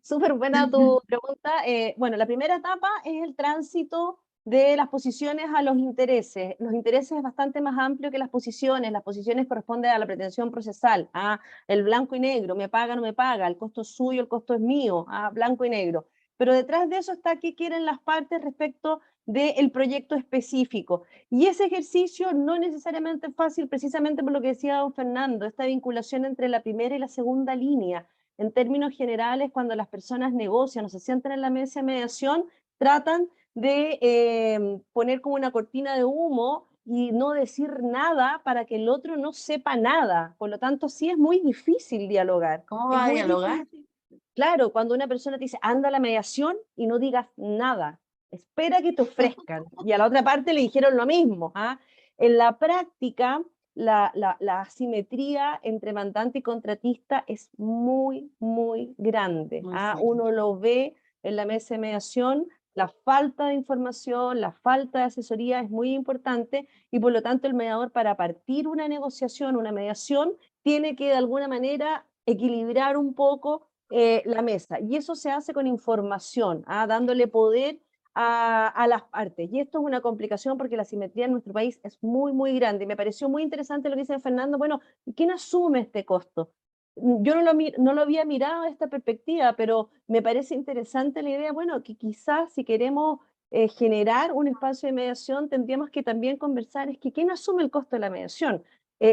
Súper buena tu pregunta. Bueno, la primera etapa es el tránsito de las posiciones a los intereses. Los intereses es bastante más amplio que las posiciones. Las posiciones corresponden a la pretensión procesal, a el blanco y negro, me paga, no me paga, el costo es suyo, el costo es mío, a blanco y negro. Pero detrás de eso está qué quieren las partes respecto del proyecto específico. Y ese ejercicio no necesariamente es fácil, precisamente por lo que decía don Fernando, esta vinculación entre la primera y la segunda línea. En términos generales, cuando las personas negocian o se sientan en la mesa de mediación, tratan de poner como una cortina de humo y no decir nada para que el otro no sepa nada. Por lo tanto, sí es muy difícil dialogar. ¿Cómo Es va a muy dialogar? difícil. Claro, cuando una persona te dice, anda a la mediación y no digas nada, espera que te ofrezcan. Y a la otra parte le dijeron lo mismo. ¿Ah? En la práctica, la asimetría entre mandante y contratista es muy, muy grande. Muy ¿Ah? fuerte. Uno lo ve en la mesa de mediación, la falta de información, la falta de asesoría es muy importante y por lo tanto el mediador para partir una negociación, una mediación, tiene que de alguna manera equilibrar un poco la mesa. Y eso se hace con información, ¿ah? Dándole poder a las partes. Y esto es una complicación porque la simetría en nuestro país es muy, muy grande. Y me pareció muy interesante lo que dice Fernando. Bueno, ¿quién asume este costo? Yo no lo había mirado de esta perspectiva, pero me parece interesante la idea, bueno, que quizás si queremos generar un espacio de mediación, tendríamos que también conversar, es que ¿quién asume el costo de la mediación?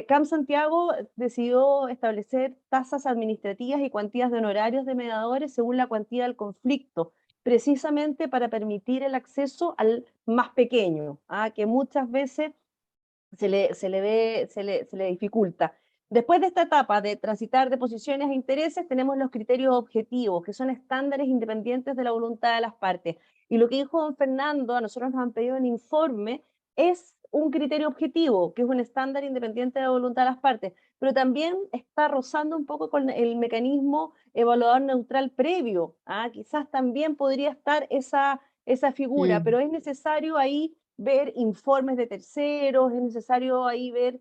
CAM Santiago decidió establecer tasas administrativas y cuantías de honorarios de mediadores según la cuantía del conflicto, precisamente para permitir el acceso al más pequeño, que muchas veces se le dificulta. Después de esta etapa de transitar de posiciones a intereses, tenemos los criterios objetivos, que son estándares independientes de la voluntad de las partes. Y lo que dijo don Fernando, a nosotros nos han pedido un informe, es un criterio objetivo, que es un estándar independiente de la voluntad de las partes, pero también está rozando un poco con el mecanismo evaluador neutral previo. Quizás también podría estar esa figura, pero es necesario ahí ver informes de terceros, es necesario ahí ver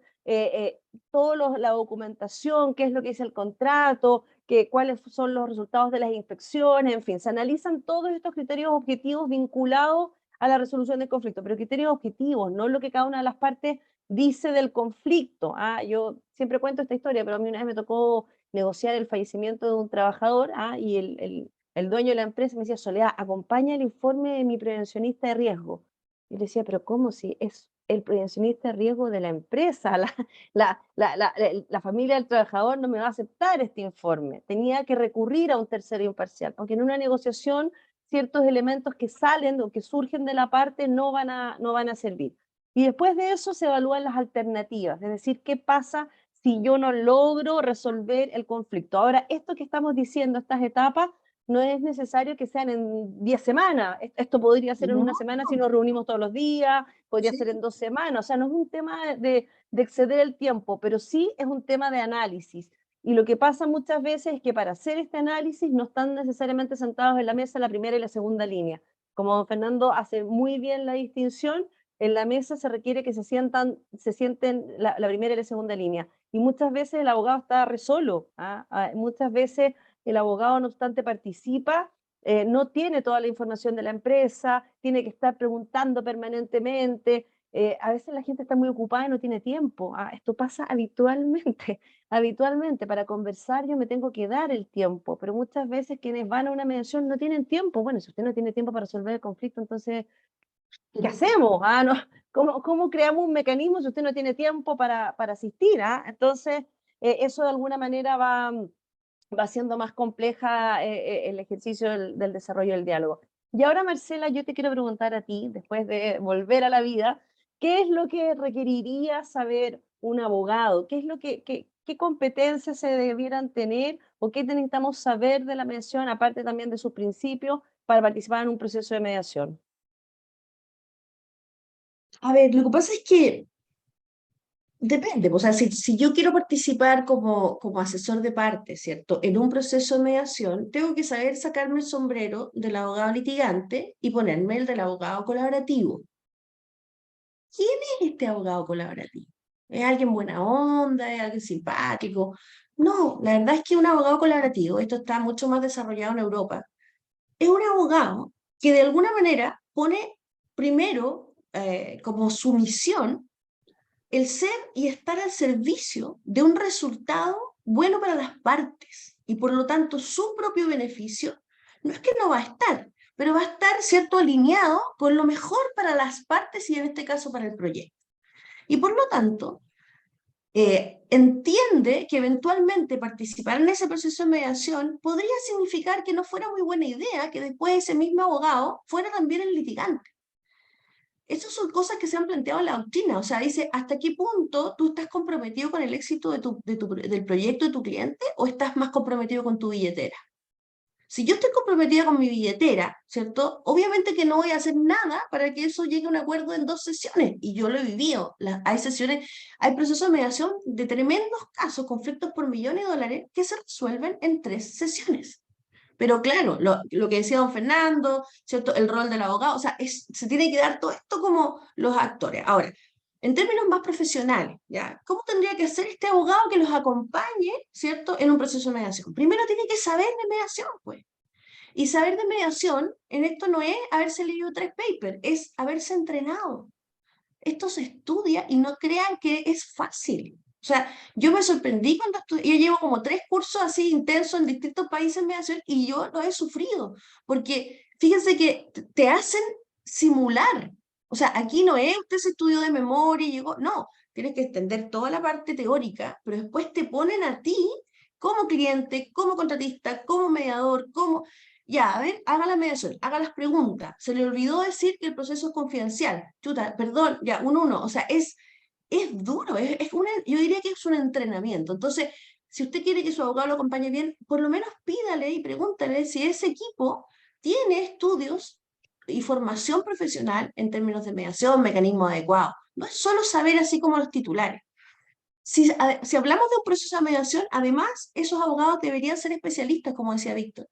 toda la documentación, qué es lo que dice el contrato, cuáles son los resultados de las inspecciones, en fin, se analizan todos estos criterios objetivos vinculados a la resolución del conflicto, pero criterios objetivos, no lo que cada una de las partes dice del conflicto. Yo siempre cuento esta historia, pero a mí una vez me tocó negociar el fallecimiento de un trabajador y el dueño de la empresa me decía, Soledad, acompaña el informe de mi prevencionista de riesgo. Y le decía, pero ¿cómo si es el prevencionista de riesgo de la empresa? La familia del trabajador no me va a aceptar este informe. Tenía que recurrir a un tercero imparcial, porque en una negociación ciertos elementos que salen o que surgen de la parte no van a servir. Y después de eso se evalúan las alternativas, es decir, ¿qué pasa si yo no logro resolver el conflicto? Ahora, esto que estamos diciendo, estas etapas, no es necesario que sean en 10 semanas. Esto podría ser en una semana si nos reunimos todos los días, podría ser en 2 semanas. O sea, no es un tema de exceder el tiempo, pero sí es un tema de análisis. Y lo que pasa muchas veces es que para hacer este análisis no están necesariamente sentados en la mesa la primera y la segunda línea. Como don Fernando hace muy bien la distinción, en la mesa se requiere que se sienten la primera y la segunda línea. Y muchas veces el abogado está re solo. Muchas veces el abogado, no obstante, participa, no tiene toda la información de la empresa, tiene que estar preguntando permanentemente. A veces la gente está muy ocupada y no tiene tiempo. Esto pasa habitualmente. Habitualmente, para conversar yo me tengo que dar el tiempo, pero muchas veces quienes van a una mediación no tienen tiempo. Bueno, si usted no tiene tiempo para resolver el conflicto, entonces, ¿qué hacemos? ¿No? ¿Cómo creamos un mecanismo si usted no tiene tiempo para asistir? Entonces, eso de alguna manera va siendo más compleja el ejercicio del desarrollo del diálogo. Y ahora, Marcela, yo te quiero preguntar a ti, después de volver a la vida, ¿qué es lo que requeriría saber un abogado? ¿Qué es lo qué competencias se debieran tener o qué necesitamos saber de la mediación, aparte también de sus principios, para participar en un proceso de mediación? A ver, lo que pasa es que depende, o sea, si yo quiero participar como asesor de parte, ¿cierto? En un proceso de mediación, tengo que saber sacarme el sombrero del abogado litigante y ponerme el del abogado colaborativo. ¿Quién es este abogado colaborativo? es alguien buena onda, es alguien simpático. No, la verdad es que un abogado colaborativo, esto está mucho más desarrollado en Europa, es un abogado que de alguna manera pone primero como su misión el ser y estar al servicio de un resultado bueno para las partes y por lo tanto su propio beneficio no es que no va a estar, pero va a estar, ¿cierto?, alineado con lo mejor para las partes y en este caso para el proyecto. Y por lo tanto, entiende que eventualmente participar en ese proceso de mediación podría significar que no fuera muy buena idea que después ese mismo abogado fuera también el litigante. Esas son cosas que se han planteado en la doctrina, o sea, dice, ¿hasta qué punto tú estás comprometido con el éxito del proyecto de tu cliente o estás más comprometido con tu billetera? Si yo estoy comprometida con mi billetera, ¿cierto? Obviamente que no voy a hacer nada para que eso llegue a un acuerdo en 2 sesiones, y yo lo he vivido. Hay sesiones, hay procesos de mediación de tremendos casos, conflictos por millones de dólares, que se resuelven en 3 sesiones. Pero claro, lo que decía don Fernando, ¿cierto? El rol del abogado, o sea, se tiene que dar todo esto como los actores. Ahora, en términos más profesionales, ¿ya? ¿Cómo tendría que ser este abogado que los acompañe, ¿cierto?, en un proceso de mediación? Primero tiene que saber de mediación, pues. Y saber de mediación en esto no es haberse leído 3 papers, es haberse entrenado. Esto se estudia y no crean que es fácil. O sea, yo me sorprendí cuando yo llevo como 3 cursos así intensos en distintos países en mediación y yo lo he sufrido, porque fíjense que te hacen simular. O sea, aquí no es usted se estudió de memoria y llegó, no, tienes que extender toda la parte teórica, pero después te ponen a ti como cliente, como contratista, como mediador, como... Ya, a ver, haga la mediación, haga las preguntas. Se le olvidó decir que el proceso es confidencial. Chuta, perdón, ya, un uno. O sea, es duro, yo diría que es un entrenamiento. Entonces, si usted quiere que su abogado lo acompañe bien, por lo menos pídale y pregúntale si ese equipo tiene estudios y formación profesional en términos de mediación, mecanismo adecuado. No es solo saber así como los titulares. Si hablamos de un proceso de mediación, además, esos abogados deberían ser especialistas, como decía Víctor.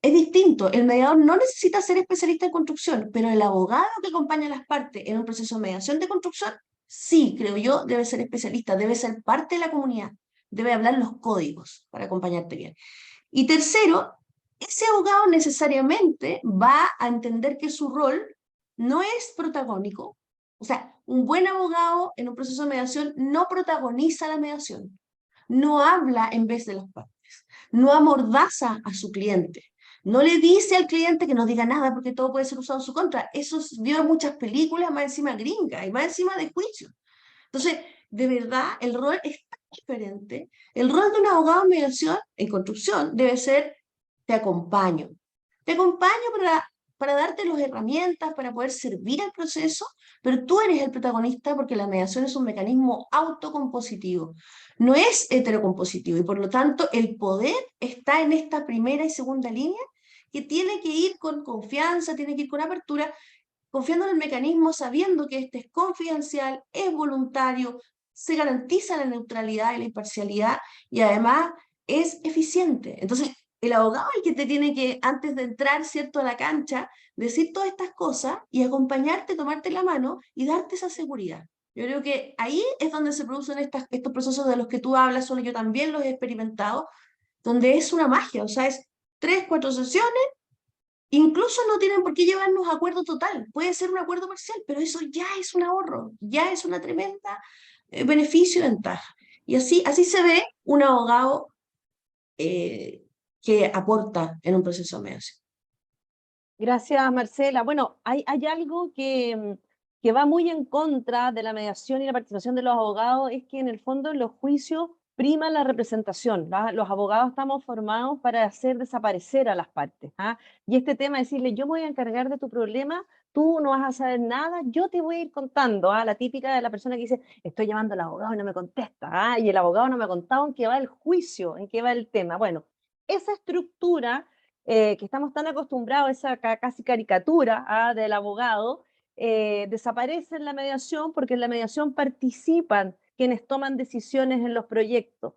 Es distinto, el mediador no necesita ser especialista en construcción, pero el abogado que acompaña a las partes en un proceso de mediación de construcción, sí, creo yo, debe ser especialista, debe ser parte de la comunidad, debe hablar los códigos para acompañarte bien. Y tercero, ese abogado necesariamente va a entender que su rol no es protagónico. O sea, un buen abogado en un proceso de mediación no protagoniza la mediación, no habla en vez de las partes, no amordaza a su cliente. No le dice al cliente que no diga nada porque todo puede ser usado en su contra. Eso vio muchas películas, más encima gringas y más encima de juicio. Entonces, de verdad, el rol es tan diferente. El rol de un abogado en mediación, en construcción, debe ser, te acompaño. Te acompaño para darte las herramientas, para poder servir al proceso, pero tú eres el protagonista porque la mediación es un mecanismo autocompositivo, no es heterocompositivo, y por lo tanto el poder está en esta primera y segunda línea, que tiene que ir con confianza, tiene que ir con apertura, confiando en el mecanismo, sabiendo que este es confidencial, es voluntario, se garantiza la neutralidad y la imparcialidad y además es eficiente. Entonces, el abogado es el que te tiene que, antes de entrar, ¿cierto?, a la cancha, decir todas estas cosas y acompañarte, tomarte la mano y darte esa seguridad. Yo creo que ahí es donde se producen estos procesos de los que tú hablas, solo yo también los he experimentado, donde es una magia, o sea, es 3, 4 sesiones. Incluso no tienen por qué llevarnos a acuerdo total, puede ser un acuerdo parcial, pero eso ya es un ahorro, ya es una tremenda beneficio y ventaja. Y así se ve un abogado que aporta en un proceso de mediación. Gracias, Marcela. Bueno, hay algo que va muy en contra de la mediación y la participación de los abogados, es que en el fondo en los juicios prima la representación. Los abogados estamos formados para hacer desaparecer a las partes. Y este tema de decirle, yo me voy a encargar de tu problema, tú no vas a saber nada, yo te voy a ir contando. La típica de la persona que dice, estoy llamando al abogado y no me contesta. Y el abogado no me ha contado en qué va el juicio, en qué va el tema. Bueno, esa estructura que estamos tan acostumbrados a esa casi caricatura del abogado, desaparece en la mediación porque en la mediación participan quienes toman decisiones en los proyectos.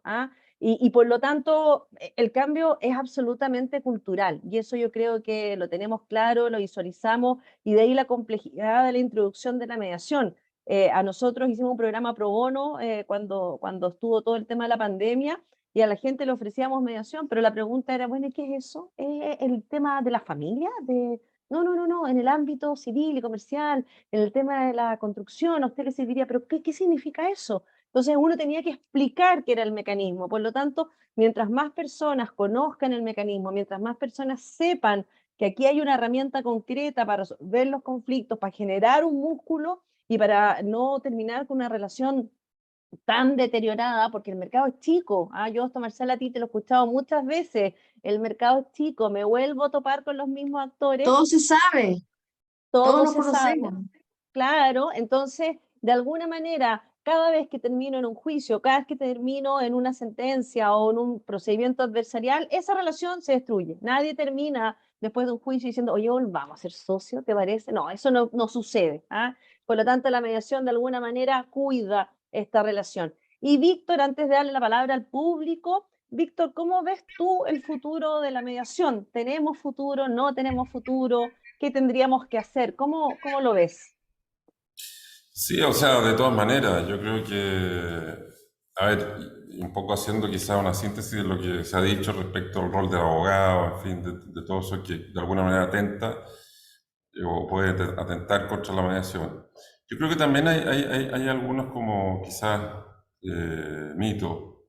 Y por lo tanto, el cambio es absolutamente cultural y eso yo creo que lo tenemos claro, lo visualizamos y de ahí la complejidad de la introducción de la mediación. A nosotros hicimos un programa pro bono cuando estuvo todo el tema de la pandemia, y a la gente le ofrecíamos mediación, pero la pregunta era, bueno, ¿qué es eso? ¿El tema de la familia? No, en el ámbito civil y comercial, en el tema de la construcción, ¿a usted le serviría? ¿Pero qué significa eso? Entonces uno tenía que explicar qué era el mecanismo. Por lo tanto, mientras más personas conozcan el mecanismo, mientras más personas sepan que aquí hay una herramienta concreta para resolver los conflictos, para generar un músculo y para no terminar con una relación tan deteriorada, porque el mercado es chico. Yo esto, Marcela, a ti te lo he escuchado muchas veces, el mercado es chico, me vuelvo a topar con los mismos actores, Todo se sabe, todos todo nos se sabe, conocemos. claro, entonces, de alguna manera, cada vez que termino en un juicio, cada vez que termino en una sentencia o en un procedimiento adversarial, esa relación se destruye. Nadie termina después de un juicio diciendo, oye, vamos a ser socios, ¿te parece? No, eso no sucede. Por lo tanto, la mediación de alguna manera cuida esta relación. Y Víctor, antes de darle la palabra al público, Víctor, ¿cómo ves tú el futuro de la mediación? ¿Tenemos futuro? ¿No tenemos futuro? ¿Qué tendríamos que hacer? ¿Cómo lo ves? Sí, o sea, de todas maneras, yo creo que, a ver, y un poco haciendo quizá una síntesis de lo que se ha dicho respecto al rol del abogado, en fin, de todo eso que de alguna manera atenta o puede atentar contra la mediación. Yo creo que también hay algunos como quizás mitos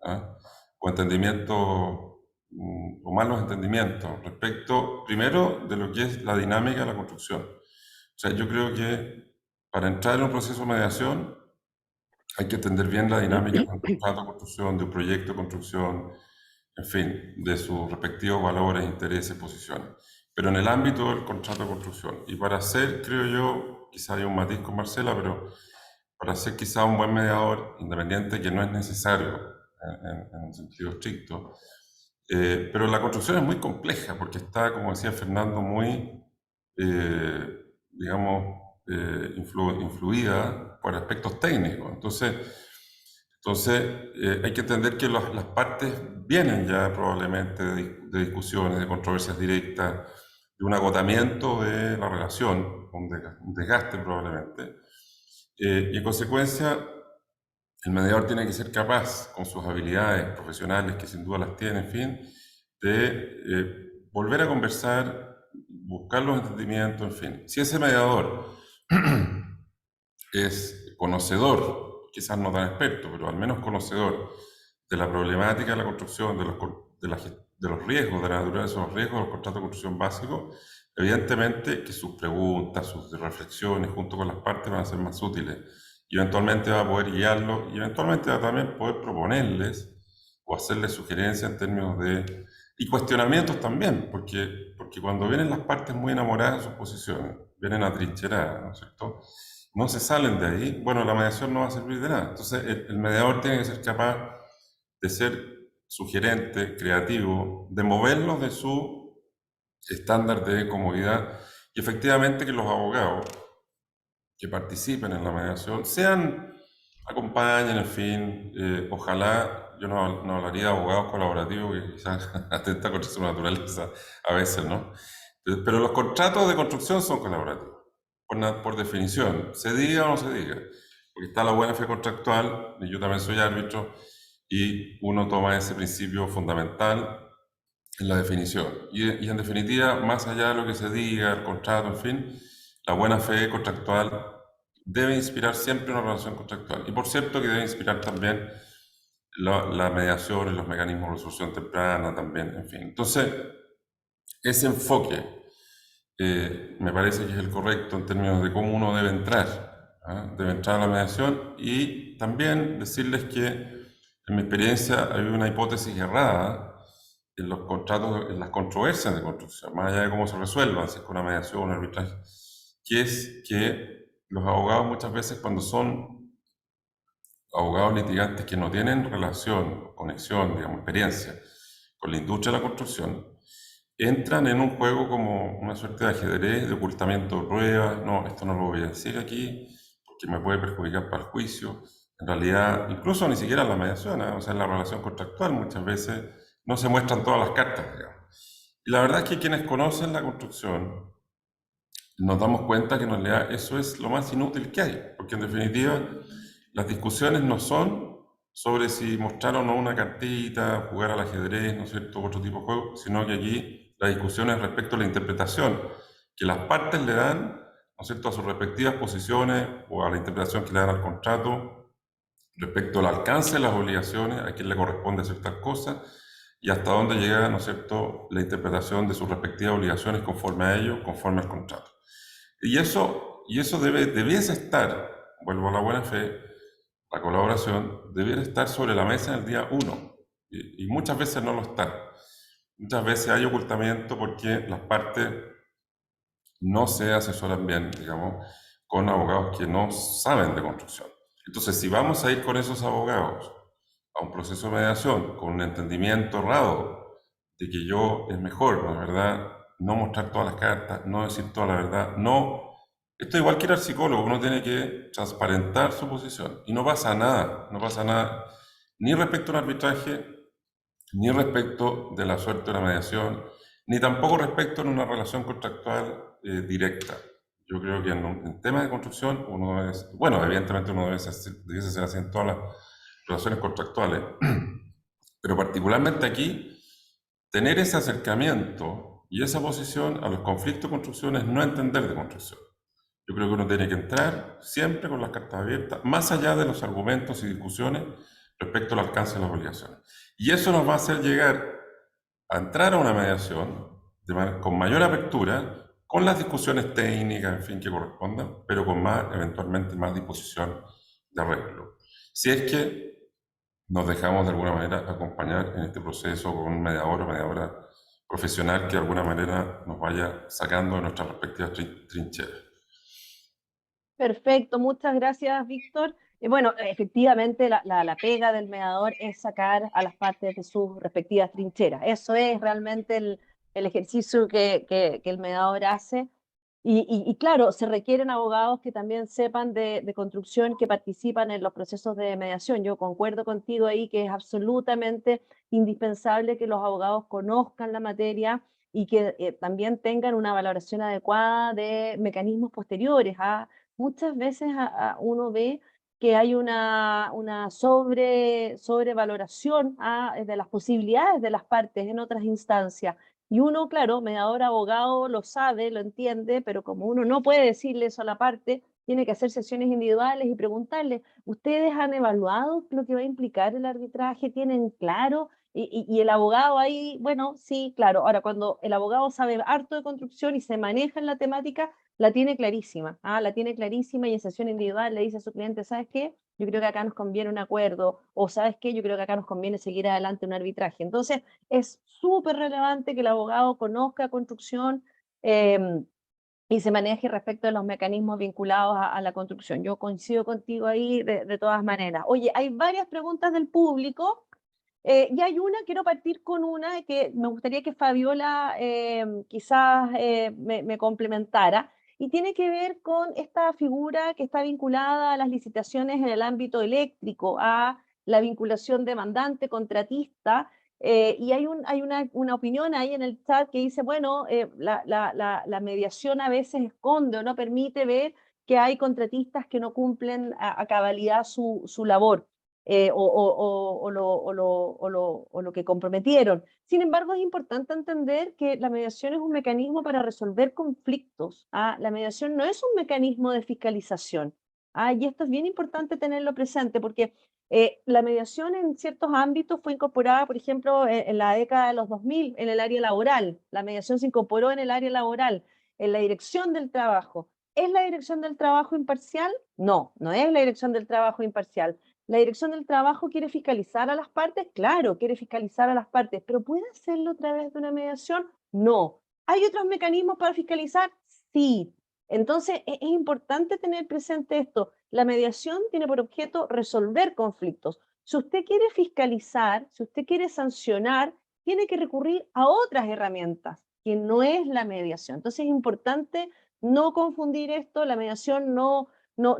o entendimientos o malos entendimientos respecto, primero, de lo que es la dinámica de la construcción. O sea, yo creo que para entrar en un proceso de mediación hay que entender bien la dinámica de un contrato de construcción, de un proyecto de construcción, en fin, de sus respectivos valores, intereses, posiciones. Pero en el ámbito del contrato de construcción, y para ser, creo yo, quizá hay un matiz con Marcela, pero para ser quizá un buen mediador independiente, que no es necesario en un sentido estricto, pero la construcción es muy compleja porque está, como decía Fernando, muy, digamos, influida por aspectos técnicos. Entonces hay que entender que las partes vienen ya probablemente de discusiones, de controversias directas, de un agotamiento de la relación, un desgaste probablemente. Y en consecuencia, el mediador tiene que ser capaz, con sus habilidades profesionales, que sin duda las tiene, en fin, de volver a conversar, buscar los entendimientos, en fin. Si ese mediador es conocedor, quizás no tan experto, pero al menos conocedor de la problemática de la construcción, de los riesgos, de la naturaleza de los riesgos de los contratos de construcción básicos, evidentemente que sus preguntas, sus reflexiones junto con las partes van a ser más útiles y eventualmente va a poder guiarlos y eventualmente va a también poder proponerles o hacerles sugerencias en términos de... y cuestionamientos también, porque cuando vienen las partes muy enamoradas de sus posiciones, vienen atrincheradas, ¿no es cierto?, no se salen de ahí, bueno, la mediación no va a servir de nada. Entonces, el mediador tiene que ser capaz de ser sugerente, creativo, de moverlos de su estándar de comodidad y efectivamente que los abogados que participen en la mediación acompañen, en fin, ojalá, yo no hablaría de abogados colaborativos que quizás atenta contra su naturaleza a veces, ¿no? Pero los contratos de construcción son colaborativos. Por definición, se diga o no se diga, porque está la buena fe contractual, y yo también soy árbitro, y uno toma ese principio fundamental en la definición. Y en definitiva, más allá de lo que se diga, el contrato, en fin, la buena fe contractual debe inspirar siempre una relación contractual. Y por cierto que debe inspirar también la mediación y los mecanismos de resolución temprana también, en fin. Entonces, ese enfoque me parece que es el correcto en términos de cómo uno debe entrar a la mediación y también decirles que en mi experiencia hay una hipótesis errada en los contratos, en las controversias de construcción, más allá de cómo se resuelvan, si es con una mediación o un arbitraje, que es que los abogados muchas veces cuando son abogados litigantes que no tienen relación, conexión, digamos, experiencia con la industria de la construcción, entran en un juego como una suerte de ajedrez, de ocultamiento de pruebas. No, esto no lo voy a decir aquí porque me puede perjudicar para el juicio. En realidad, incluso ni siquiera en la mediación, o sea, en la relación contractual muchas veces no se muestran todas las cartas, digamos. Y la verdad es que quienes conocen la construcción nos damos cuenta que en realidad eso es lo más inútil que hay, porque en definitiva las discusiones no son sobre si mostrar o no una cartita, jugar al ajedrez, ¿no es cierto?, otro tipo de juego, sino que aquí la discusión es respecto a la interpretación que las partes le dan, ¿no es cierto?, a sus respectivas posiciones o a la interpretación que le dan al contrato, respecto al alcance de las obligaciones, a quién le corresponde hacer tal cosa, y hasta dónde llega, ¿no es cierto?, la interpretación de sus respectivas obligaciones conforme a ello, conforme al contrato. Y eso debiese estar, vuelvo a la buena fe, la colaboración debiera estar sobre la mesa en el día 1, y muchas veces no lo está. Muchas veces hay ocultamiento porque las partes no se asesoran bien, digamos, con abogados que no saben de construcción. Entonces, si vamos a ir con esos abogados a un proceso de mediación con un entendimiento errado de que yo es mejor, ¿no es verdad?, no mostrar todas las cartas, no decir toda la verdad, no. Esto igual que ir al psicólogo, uno tiene que transparentar su posición y no pasa nada, ni respecto a un arbitraje, ni respecto de la suerte de la mediación, ni tampoco respecto de una relación contractual directa. Yo creo que en temas de construcción, uno debe, bueno, evidentemente uno debiese ser así en todas las relaciones contractuales, pero particularmente aquí, tener ese acercamiento y esa posición a los conflictos de construcción es no entender de construcción. Yo creo que uno tiene que entrar siempre con las cartas abiertas, más allá de los argumentos y discusiones respecto al alcance de las obligaciones. Y eso nos va a hacer llegar a entrar a una mediación con mayor apertura, con las discusiones técnicas, en fin, que correspondan, pero con más, eventualmente, más disposición de arreglo. Si es que nos dejamos de alguna manera acompañar en este proceso con un mediador o mediadora profesional que de alguna manera nos vaya sacando de nuestras respectivas trincheras. Perfecto, muchas gracias, Víctor. Bueno, efectivamente la pega del mediador es sacar a las partes de sus respectivas trincheras. Eso es realmente el ejercicio que el mediador hace. Y claro, se requieren abogados que también sepan de construcción, que participan en los procesos de mediación. Yo concuerdo contigo ahí que es absolutamente indispensable que los abogados conozcan la materia y que también tengan una valoración adecuada de mecanismos posteriores. Muchas veces uno ve que hay una sobrevaloración de las posibilidades de las partes en otras instancias. Y uno, claro, mediador, abogado, lo sabe, lo entiende, pero como uno no puede decirle eso a la parte, tiene que hacer sesiones individuales y preguntarle, ¿ustedes han evaluado lo que va a implicar el arbitraje? ¿Tienen claro? Y el abogado ahí, bueno, sí, claro. Ahora, cuando el abogado sabe harto de construcción y se maneja en la temática, la tiene clarísima, la tiene clarísima, y en sesión individual le dice a su cliente, ¿sabes qué? Yo creo que acá nos conviene un acuerdo, o ¿sabes qué? Yo creo que acá nos conviene seguir adelante un arbitraje. Entonces, es súper relevante que el abogado conozca construcción y se maneje respecto de los mecanismos vinculados a la construcción. Yo coincido contigo ahí de todas maneras. Oye, hay varias preguntas del público. Y hay una, quiero partir con una que me gustaría que Fabiola quizás me complementara, y tiene que ver con esta figura que está vinculada a las licitaciones en el ámbito eléctrico, a la vinculación demandante-contratista, y hay una opinión ahí en el chat que dice, bueno, la mediación a veces esconde o no permite ver que hay contratistas que no cumplen a cabalidad su labor. O lo que comprometieron. Sin embargo, es importante entender que la mediación es un mecanismo para resolver conflictos. La mediación no es un mecanismo de fiscalización. Y esto es bien importante tenerlo presente, porque la mediación en ciertos ámbitos fue incorporada, por ejemplo, en la década de los 2000 en el área laboral. La mediación se incorporó en el área laboral, en la dirección del trabajo. ¿Es la dirección del trabajo imparcial? No, no es la dirección del trabajo imparcial. ¿La dirección del trabajo quiere fiscalizar a las partes? Claro, quiere fiscalizar a las partes, pero ¿puede hacerlo a través de una mediación? No. ¿Hay otros mecanismos para fiscalizar? Sí. Entonces, es importante tener presente esto. La mediación tiene por objeto resolver conflictos. Si usted quiere fiscalizar, si usted quiere sancionar, tiene que recurrir a otras herramientas, que no es la mediación. Entonces, es importante no confundir esto. La mediación no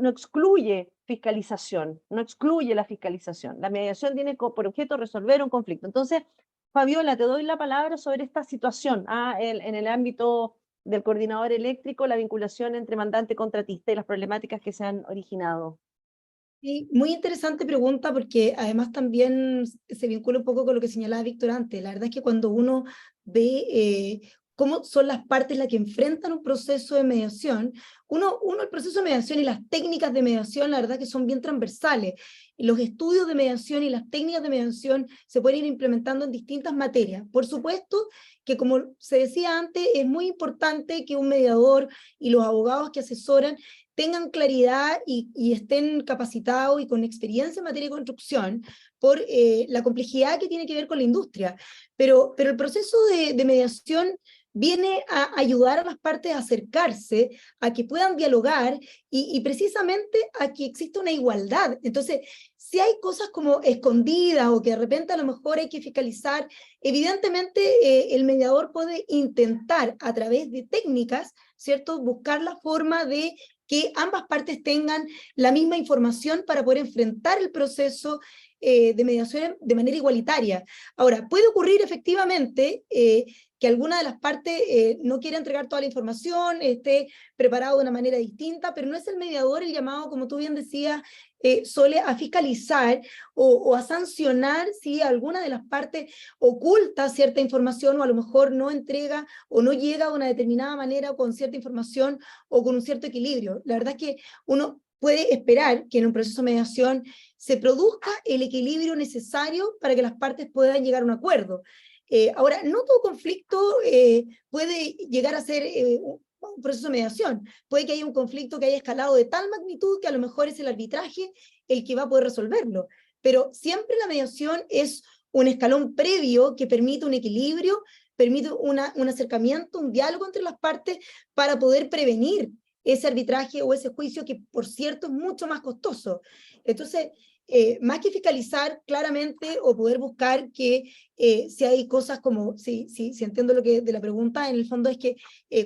excluye fiscalización, no excluye la fiscalización. La mediación tiene por objeto resolver un conflicto. Entonces, Fabiola, te doy la palabra sobre esta situación en el ámbito del coordinador eléctrico la vinculación entre mandante y contratista y las problemáticas que se han originado? Sí, muy interesante pregunta porque además también se vincula un poco con lo que señalaba Víctor antes. La verdad es que cuando uno ve cómo son las partes las que enfrentan un proceso de mediación, el proceso de mediación y las técnicas de mediación, la verdad que son bien transversales. Los estudios de mediación y las técnicas de mediación se pueden ir implementando en distintas materias. Por supuesto que, como se decía antes, es muy importante que un mediador y los abogados que asesoran tengan claridad y estén capacitados y con experiencia en materia de construcción por la complejidad que tiene que ver con la industria. Pero el proceso de mediación viene a ayudar a las partes a acercarse, a que puedan dialogar y precisamente a que exista una igualdad. Entonces, si hay cosas como escondidas o que de repente a lo mejor hay que fiscalizar, evidentemente el mediador puede intentar a través de técnicas, ¿cierto?, buscar la forma de que ambas partes tengan la misma información para poder enfrentar el proceso de mediación de manera igualitaria. Ahora, puede ocurrir efectivamente que alguna de las partes no quiera entregar toda la información, esté preparado de una manera distinta, pero no es el mediador el llamado, como tú bien decías, Sole, a fiscalizar o a sancionar si alguna de las partes oculta cierta información o a lo mejor no entrega o no llega de una determinada manera o con cierta información o con un cierto equilibrio. La verdad es que uno puede esperar que en un proceso de mediación se produzca el equilibrio necesario para que las partes puedan llegar a un acuerdo. Ahora, no todo conflicto puede llegar a ser un proceso de mediación. Puede que haya un conflicto que haya escalado de tal magnitud que a lo mejor es el arbitraje el que va a poder resolverlo. Pero siempre la mediación es un escalón previo que permite un equilibrio, permite un acercamiento, un diálogo entre las partes para poder prevenir ese arbitraje o ese juicio que, por cierto, es mucho más costoso. Entonces, más que fiscalizar claramente o poder buscar que si hay cosas como, si entiendo lo que de la pregunta, en el fondo es que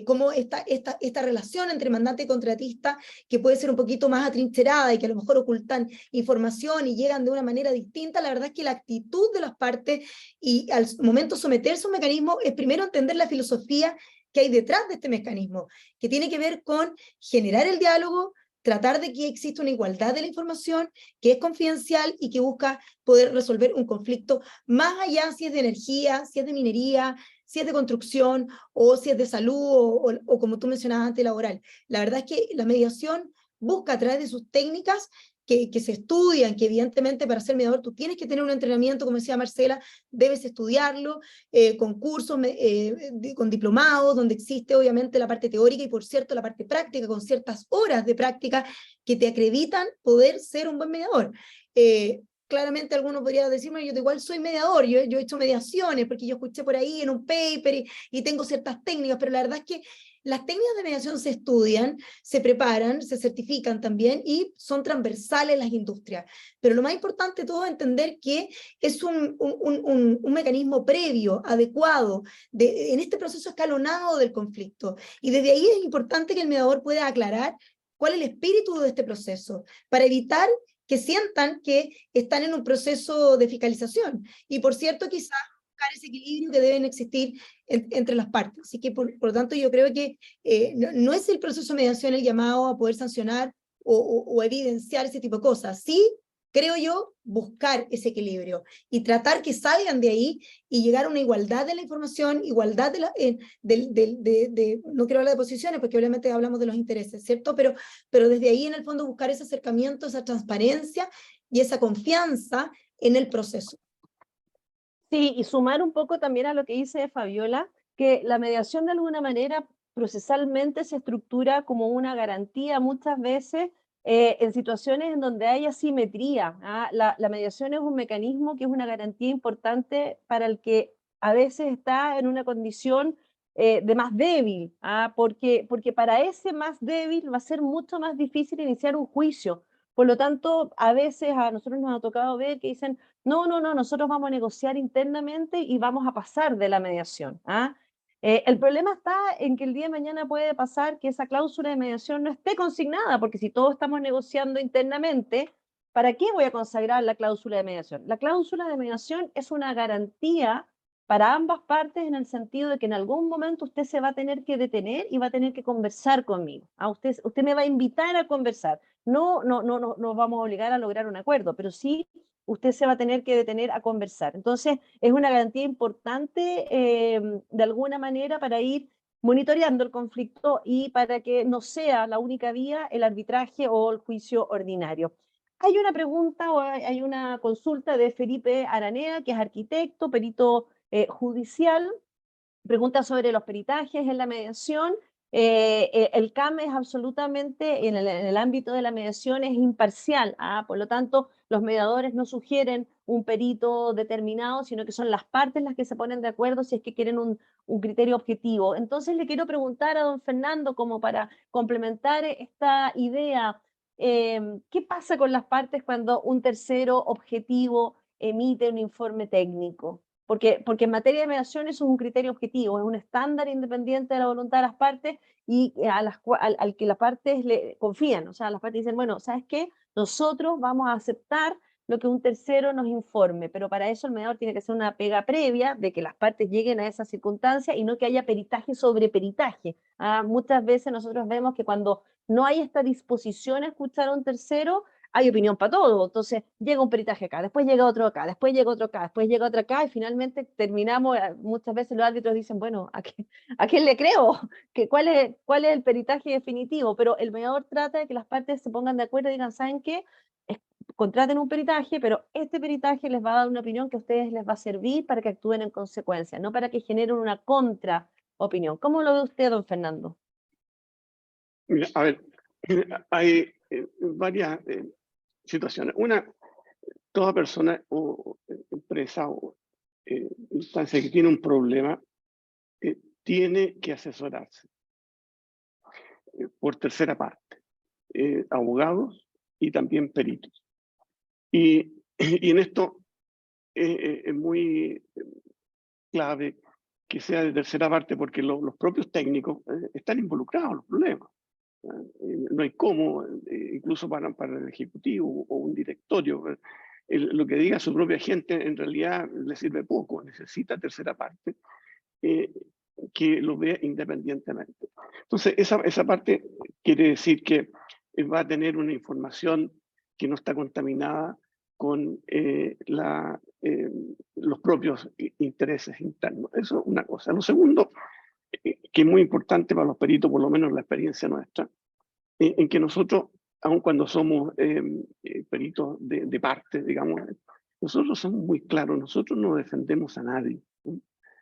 cómo esta relación entre mandante y contratista, que puede ser un poquito más atrincherada y que a lo mejor ocultan información y llegan de una manera distinta, la verdad es que la actitud de las partes y al momento someterse a un mecanismo es primero entender la filosofía que hay detrás de este mecanismo, que tiene que ver con generar el diálogo, tratar de que exista una igualdad de la información, que es confidencial y que busca poder resolver un conflicto más allá si es de energía, si es de minería, si es de construcción o si es de salud o como tú mencionabas antes, laboral. La verdad es que la mediación busca a través de sus técnicas que se estudian, que evidentemente para ser mediador tú tienes que tener un entrenamiento, como decía Marcela, debes estudiarlo, con cursos, con diplomados, donde existe obviamente la parte teórica y por cierto la parte práctica, con ciertas horas de práctica que te acreditan poder ser un buen mediador. Claramente algunos podrían decirme, yo igual soy mediador, yo he hecho mediaciones, porque yo escuché por ahí en un paper y tengo ciertas técnicas, pero la verdad es que las técnicas de mediación se estudian, se preparan, se certifican también y son transversales en las industrias. Pero lo más importante de todo es entender que es un mecanismo previo, adecuado, en este proceso escalonado del conflicto. Y desde ahí es importante que el mediador pueda aclarar cuál es el espíritu de este proceso, para evitar que sientan que están en un proceso de fiscalización. Y por cierto, quizás buscar ese equilibrio que deben existir entre las partes. Así que, por lo tanto, yo creo que no es el proceso de mediación el llamado a poder sancionar o evidenciar ese tipo de cosas. Sí, creo yo, buscar ese equilibrio y tratar que salgan de ahí y llegar a una igualdad de la información, igualdad no quiero hablar de posiciones porque obviamente hablamos de los intereses, ¿cierto? Pero desde ahí en el fondo buscar ese acercamiento, esa transparencia y esa confianza en el proceso. Sí, y sumar un poco también a lo que dice Fabiola, que la mediación de alguna manera procesalmente se estructura como una garantía muchas veces en situaciones en donde hay asimetría. ¿Ah? La mediación es un mecanismo que es una garantía importante para el que a veces está en una condición de más débil, ¿ah? Porque para ese más débil va a ser mucho más difícil iniciar un juicio. Por lo tanto, a veces a nosotros nos ha tocado ver que dicen, no, nosotros vamos a negociar internamente y vamos a pasar de la mediación. ¿Ah? El problema está en que el día de mañana puede pasar que esa cláusula de mediación no esté consignada, porque si todos estamos negociando internamente, ¿para qué voy a consagrar la cláusula de mediación? La cláusula de mediación es una garantía para ambas partes, en el sentido de que en algún momento usted se va a tener que detener y va a tener que conversar conmigo. Usted me va a invitar a conversar. No vamos a obligar a lograr un acuerdo, pero sí usted se va a tener que detener a conversar. Entonces, es una garantía importante, de alguna manera, para ir monitoreando el conflicto y para que no sea la única vía el arbitraje o el juicio ordinario. Hay una pregunta o hay una consulta de Felipe Aranea, que es arquitecto, perito judicial. Pregunta sobre los peritajes en la mediación. El CAM es absolutamente, en el ámbito de la mediación, es imparcial. Por lo tanto, los mediadores no sugieren un perito determinado, sino que son las partes las que se ponen de acuerdo si es que quieren un criterio objetivo. Entonces le quiero preguntar a don Fernando, como para complementar esta idea, ¿qué pasa con las partes cuando un tercero objetivo emite un informe técnico? Porque en materia de mediación eso es un criterio objetivo, es un estándar independiente de la voluntad de las partes y al que las partes le confían. O sea, las partes dicen, bueno, ¿sabes qué? Nosotros vamos a aceptar lo que un tercero nos informe, pero para eso el mediador tiene que hacer una pega previa de que las partes lleguen a esa circunstancia y no que haya peritaje sobre peritaje. Muchas veces nosotros vemos que cuando no hay esta disposición a escuchar a un tercero, hay opinión para todo. Entonces llega un peritaje acá, después llega otro acá, después llega otro acá, después llega otro acá, y finalmente terminamos, muchas veces los árbitros dicen, bueno, ¿a quién le creo? ¿Cuál es el peritaje definitivo? Pero el mediador trata de que las partes se pongan de acuerdo y digan, ¿saben qué? Contraten un peritaje, pero este peritaje les va a dar una opinión que a ustedes les va a servir para que actúen en consecuencia, no para que generen una contra opinión. ¿Cómo lo ve usted, don Fernando? Mira, a ver, hay varias situaciones. Una, toda persona o empresa o instancia que tiene un problema tiene que asesorarse por tercera parte, abogados y también peritos. Y en esto es muy clave que sea de tercera parte, porque los propios técnicos están involucrados en los problemas. No hay cómo, incluso para el ejecutivo o un directorio, lo que diga su propia gente en realidad le sirve poco, necesita tercera parte que lo vea independientemente. Entonces, esa parte quiere decir que va a tener una información que no está contaminada con los propios intereses internos. Eso es una cosa. Lo segundo, que es muy importante para los peritos, por lo menos la experiencia nuestra, en que nosotros, aun cuando somos peritos de parte, digamos, nosotros somos muy claros, nosotros no defendemos a nadie.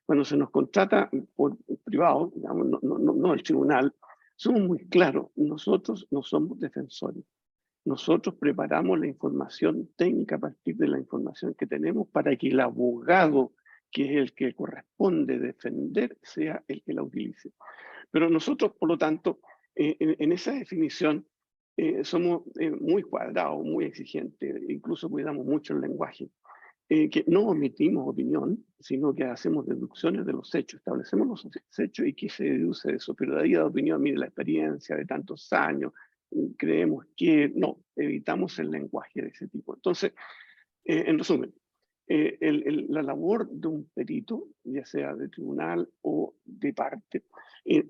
Cuando se nos contrata por privado, digamos, no el tribunal, somos muy claros, nosotros no somos defensores. Nosotros preparamos la información técnica a partir de la información que tenemos para que el abogado, que es el que corresponde defender, sea el que la utilice. Pero nosotros, por lo tanto, en esa definición somos muy cuadrados, muy exigentes, incluso cuidamos mucho el lenguaje, que no omitimos opinión, sino que hacemos deducciones de los hechos, establecemos los hechos y qué se deduce de eso, pero de ahí a opinión, mire la experiencia de tantos años, creemos que no, evitamos el lenguaje de ese tipo. Entonces, en resumen, la labor de un perito, ya sea de tribunal o de parte,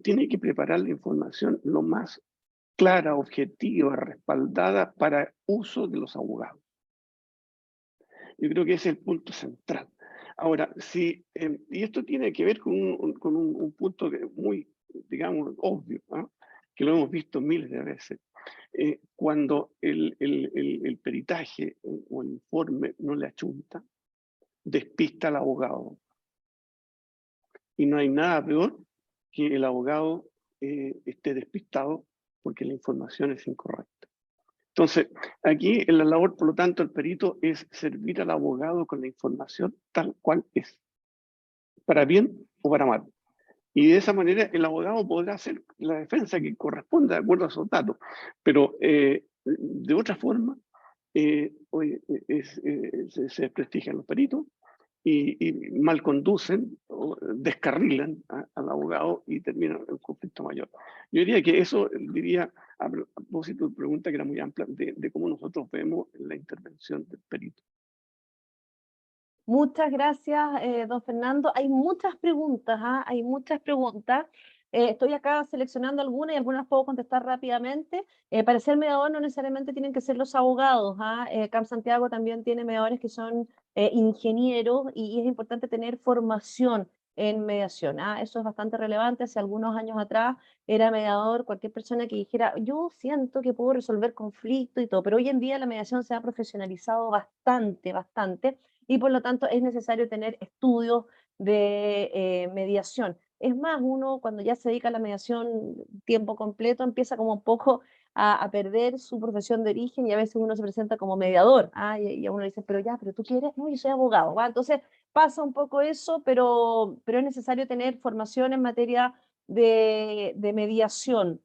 tiene que preparar la información lo más clara, objetiva, respaldada para uso de los abogados. Yo creo que ese es el punto central. Ahora, y esto tiene que ver con un punto muy, digamos, obvio, ¿no? Que lo hemos visto miles de veces. Cuando el peritaje o el informe no le achunta, despista al abogado. Y no hay nada peor que el abogado esté despistado porque la información es incorrecta. Entonces, aquí en la labor, por lo tanto, el perito es servir al abogado con la información tal cual es, para bien o para mal. Y de esa manera el abogado podrá hacer la defensa que corresponda de acuerdo a esos datos. Pero de otra forma, se desprestigian los peritos y mal conducen o descarrilan al abogado y terminan en un conflicto mayor. Yo diría que eso, diría, a propósito de pregunta que era muy amplia, de cómo nosotros vemos la intervención del perito. Muchas gracias, don Fernando. Hay muchas preguntas, ¿ah? Hay muchas preguntas. Estoy acá seleccionando algunas y algunas puedo contestar rápidamente. Para ser mediador no necesariamente tienen que ser los abogados, ¿ah? CAM Santiago también tiene mediadores que son ingenieros y es importante tener formación en mediación, ¿ah? Eso es bastante relevante. Hace algunos años atrás era mediador cualquier persona que dijera, yo siento que puedo resolver conflictos y todo, pero hoy en día la mediación se ha profesionalizado bastante, bastante y por lo tanto es necesario tener estudios de mediación. Es más, uno cuando ya se dedica a la mediación tiempo completo empieza como un poco a perder su profesión de origen y a veces uno se presenta como mediador, ¿ah? Y a uno le dice, pero ya, pero tú quieres, no, yo soy abogado, ¿va? Entonces pasa un poco eso, pero es necesario tener formación en materia de mediación.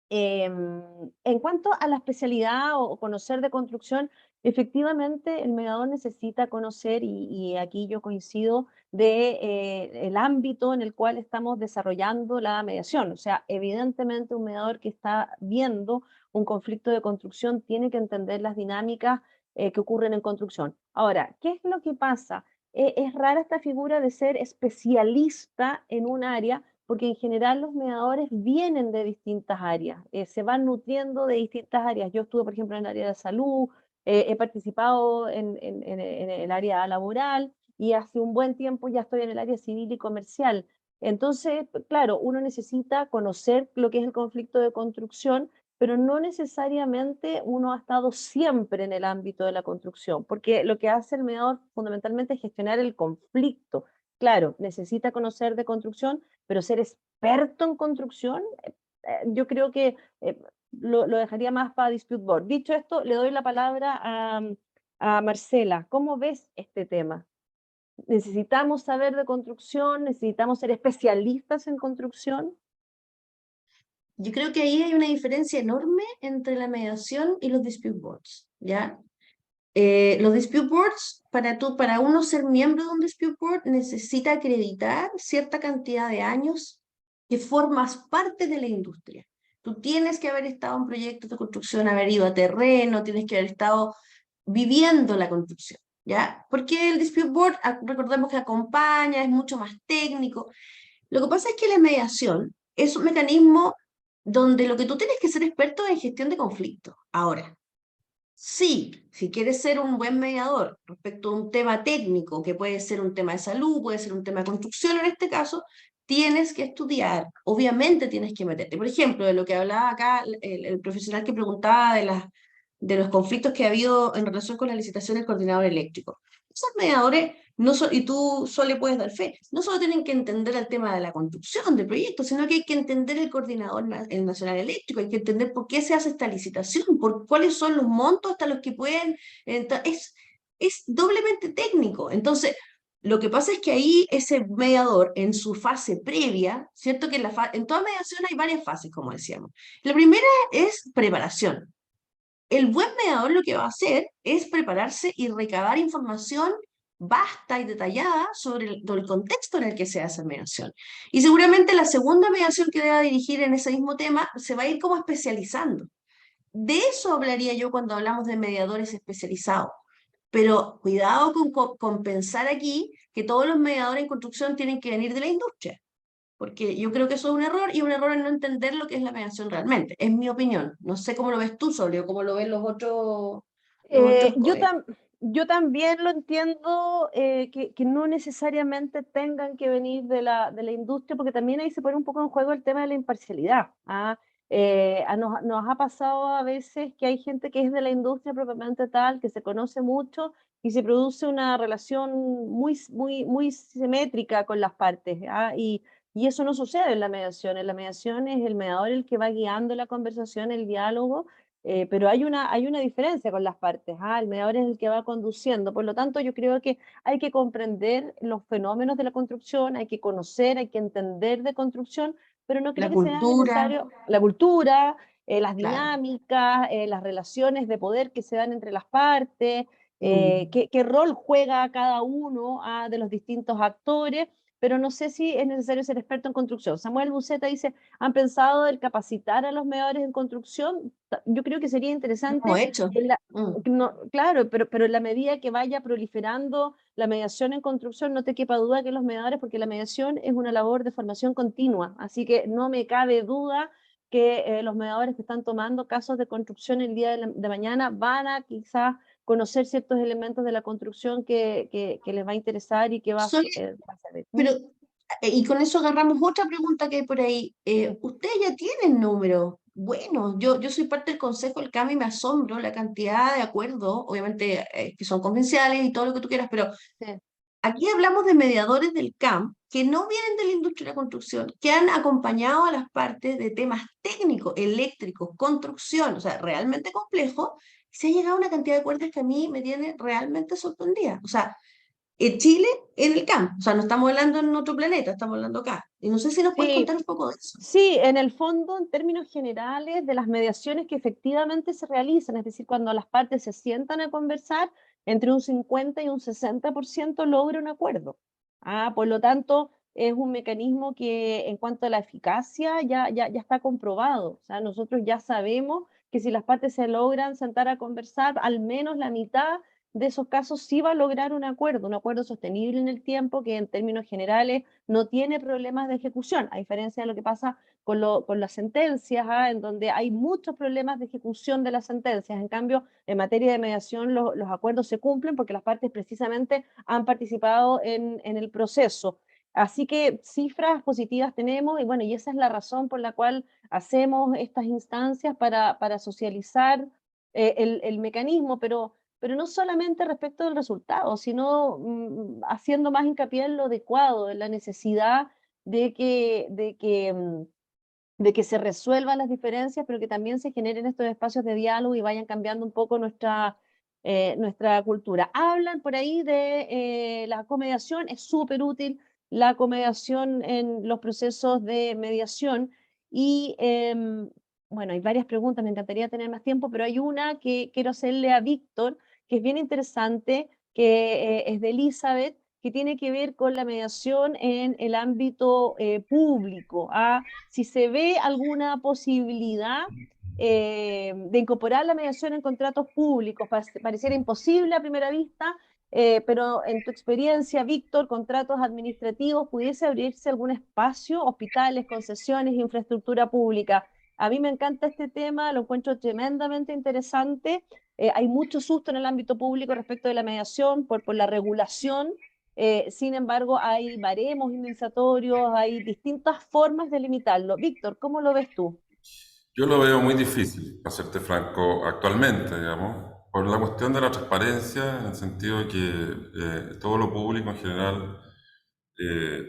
En cuanto a la especialidad o conocer de construcción, efectivamente el mediador necesita conocer, y aquí yo coincido, de el ámbito en el cual estamos desarrollando la mediación. O sea, evidentemente un mediador que está viendo un conflicto de construcción tiene que entender las dinámicas que ocurren en construcción. Ahora, ¿qué es lo que pasa? Es rara esta figura de ser especialista en un área porque en general los mediadores vienen de distintas áreas, se van nutriendo de distintas áreas. Yo estuve, por ejemplo, en el área de salud, he participado en el área laboral y hace un buen tiempo ya estoy en el área civil y comercial. Entonces, claro, uno necesita conocer lo que es el conflicto de construcción, pero no necesariamente uno ha estado siempre en el ámbito de la construcción, porque lo que hace el mediador fundamentalmente es gestionar el conflicto. Claro, necesita conocer de construcción, pero ser experto en construcción, yo creo que lo dejaría más para Dispute Board. Dicho esto, le doy la palabra a Marcela. ¿Cómo ves este tema? ¿Necesitamos saber de construcción? ¿Necesitamos ser especialistas en construcción? Yo creo que ahí hay una diferencia enorme entre la mediación y los dispute boards, ¿ya? Los dispute boards, para uno ser miembro de un dispute board, necesita acreditar cierta cantidad de años que formas parte de la industria. Tú tienes que haber estado en proyectos de construcción, haber ido a terreno, tienes que haber estado viviendo la construcción, ¿ya? Porque el dispute board, recordemos que acompaña, es mucho más técnico. Lo que pasa es que la mediación es un mecanismo donde lo que tú tienes que ser experto es en gestión de conflictos. Ahora, sí, si quieres ser un buen mediador respecto a un tema técnico, que puede ser un tema de salud, puede ser un tema de construcción en este caso, tienes que estudiar, obviamente tienes que meterte. Por ejemplo, de lo que hablaba acá el profesional que preguntaba de los conflictos que ha habido en relación con la licitación del coordinador eléctrico. Esos mediadores, y tú solo le puedes dar fe, no solo tienen que entender el tema de la construcción del proyecto, sino que hay que entender el coordinador el nacional eléctrico, hay que entender por qué se hace esta licitación, por cuáles son los montos hasta los que pueden... Es doblemente técnico. Entonces, lo que pasa es que ahí ese mediador, en su fase previa, ¿cierto? Que en toda mediación hay varias fases, como decíamos. La primera es preparación. El buen mediador lo que va a hacer es prepararse y recabar información vasta y detallada sobre el contexto en el que se hace mediación. Y seguramente la segunda mediación que deba dirigir en ese mismo tema se va a ir como especializando. De eso hablaría yo cuando hablamos de mediadores especializados. Pero cuidado con pensar aquí que todos los mediadores en construcción tienen que venir de la industria, porque yo creo que eso es un error y un error en no entender lo que es la mediación realmente. Es mi opinión. No sé cómo lo ves tú, Sole, o cómo lo ven los otros. Yo también lo entiendo, que no necesariamente tengan que venir de la industria, porque también ahí se pone un poco en juego el tema de la imparcialidad. ¿Ah? Nos ha pasado a veces que hay gente que es de la industria propiamente tal, que se conoce mucho y se produce una relación muy simétrica con las partes. ¿Ah? Y eso no sucede en la mediación. En la mediación es el mediador el que va guiando la conversación, el diálogo, pero hay una diferencia con las partes. El mediador es el que va conduciendo. Por lo tanto, yo creo que hay que comprender los fenómenos de la construcción, hay que conocer, hay que entender de construcción, pero no creo La que sea cultura, necesario la cultura, las claro. dinámicas, las relaciones de poder que se dan entre las partes, Mm. qué rol juega cada uno de los distintos actores, pero no sé si es necesario ser experto en construcción. Samuel Buceta dice, ¿han pensado el capacitar a los mediadores en construcción? Yo creo que sería interesante. Como hecho. Claro, pero en la medida que vaya proliferando la mediación en construcción, no te quepa duda que los mediadores, porque la mediación es una labor de formación continua, así que no me cabe duda que los mediadores que están tomando casos de construcción el día de mañana van a quizás conocer ciertos elementos de la construcción que les va a interesar y que va a saber. Pero, y con eso agarramos otra pregunta que hay por ahí. Ustedes ya tienen números. Bueno, yo soy parte del consejo del CAM y me asombro la cantidad de acuerdos, obviamente que son confidenciales y todo lo que tú quieras, pero Sí. aquí hablamos de mediadores del CAM que no vienen de la industria de la construcción, que han acompañado a las partes de temas técnicos, eléctricos, construcción, o sea, realmente complejo. Se ha llegado a una cantidad de acuerdos que a mí me tiene realmente sorprendida. O sea, en Chile, en el CAM, o sea, no estamos hablando en otro planeta, estamos hablando acá. Y no sé si nos puedes Sí. contar un poco de eso. Sí, en el fondo, en términos generales, de las mediaciones que efectivamente se realizan, es decir, cuando las partes se sientan a conversar, entre un 50 y un 60% logra un acuerdo. Por lo tanto, es un mecanismo que en cuanto a la eficacia ya está comprobado. O sea, nosotros ya sabemos que si las partes se logran sentar a conversar, al menos la mitad de esos casos sí va a lograr un acuerdo sostenible en el tiempo, que en términos generales no tiene problemas de ejecución, a diferencia de lo que pasa con las sentencias, en donde hay muchos problemas de ejecución de las sentencias. En cambio, en materia de mediación, los acuerdos se cumplen porque las partes precisamente han participado en el proceso. Así que cifras positivas tenemos, y bueno, y esa es la razón por la cual hacemos estas instancias para socializar el mecanismo, pero no solamente respecto del resultado, sino haciendo más hincapié en lo adecuado, en la necesidad de que se resuelvan las diferencias, pero que también se generen estos espacios de diálogo y vayan cambiando un poco nuestra cultura. Hablan por ahí de la comediación, es súper útil la comediación en los procesos de mediación y bueno, hay varias preguntas, me encantaría tener más tiempo, pero hay una que quiero hacerle a Víctor, que es bien interesante, que es de Elizabeth, que tiene que ver con la mediación en el ámbito público. Si se ve alguna posibilidad de incorporar la mediación en contratos públicos, pareciera imposible a primera vista, pero en tu experiencia, Víctor, contratos administrativos, ¿pudiese abrirse algún espacio, hospitales, concesiones, infraestructura pública? A mí me encanta este tema, lo encuentro tremendamente interesante. Hay mucho susto en el ámbito público respecto de la mediación por la regulación. Sin embargo, hay baremos indemnizatorios, hay distintas formas de limitarlo. Víctor, ¿cómo lo ves tú? Yo lo veo muy difícil, para serte franco, actualmente, digamos, por la cuestión de la transparencia, en el sentido de que todo lo público en general,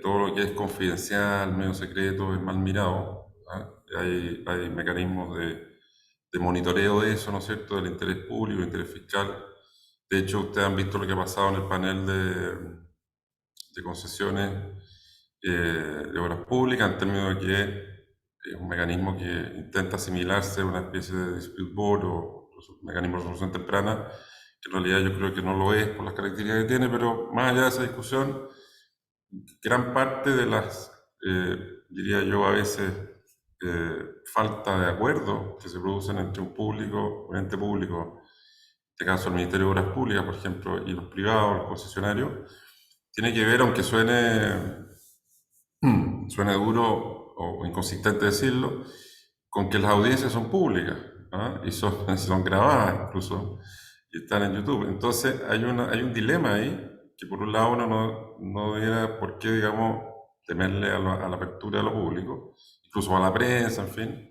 todo lo que es confidencial, medio secreto, es mal mirado. Hay mecanismos de monitoreo de eso, ¿no es cierto?, del interés público, del interés fiscal. De hecho, ustedes han visto lo que ha pasado en el panel de concesiones de obras públicas, en términos de que es un mecanismo que intenta asimilarse a una especie de dispute board o mecanismo de resolución temprana, que en realidad yo creo que no lo es por las características que tiene, pero más allá de esa discusión, gran parte de las, diría yo a veces, falta de acuerdo que se producen entre un ente público, en este caso el Ministerio de Obras Públicas, por ejemplo, y los privados, los concesionarios, tiene que ver, aunque suene duro o inconsistente decirlo, con que las audiencias son públicas, y son grabadas incluso, y están en YouTube. Entonces hay un dilema ahí, que por un lado uno no debiera por qué, digamos, temerle a la apertura de lo público, incluso a la prensa, en fin.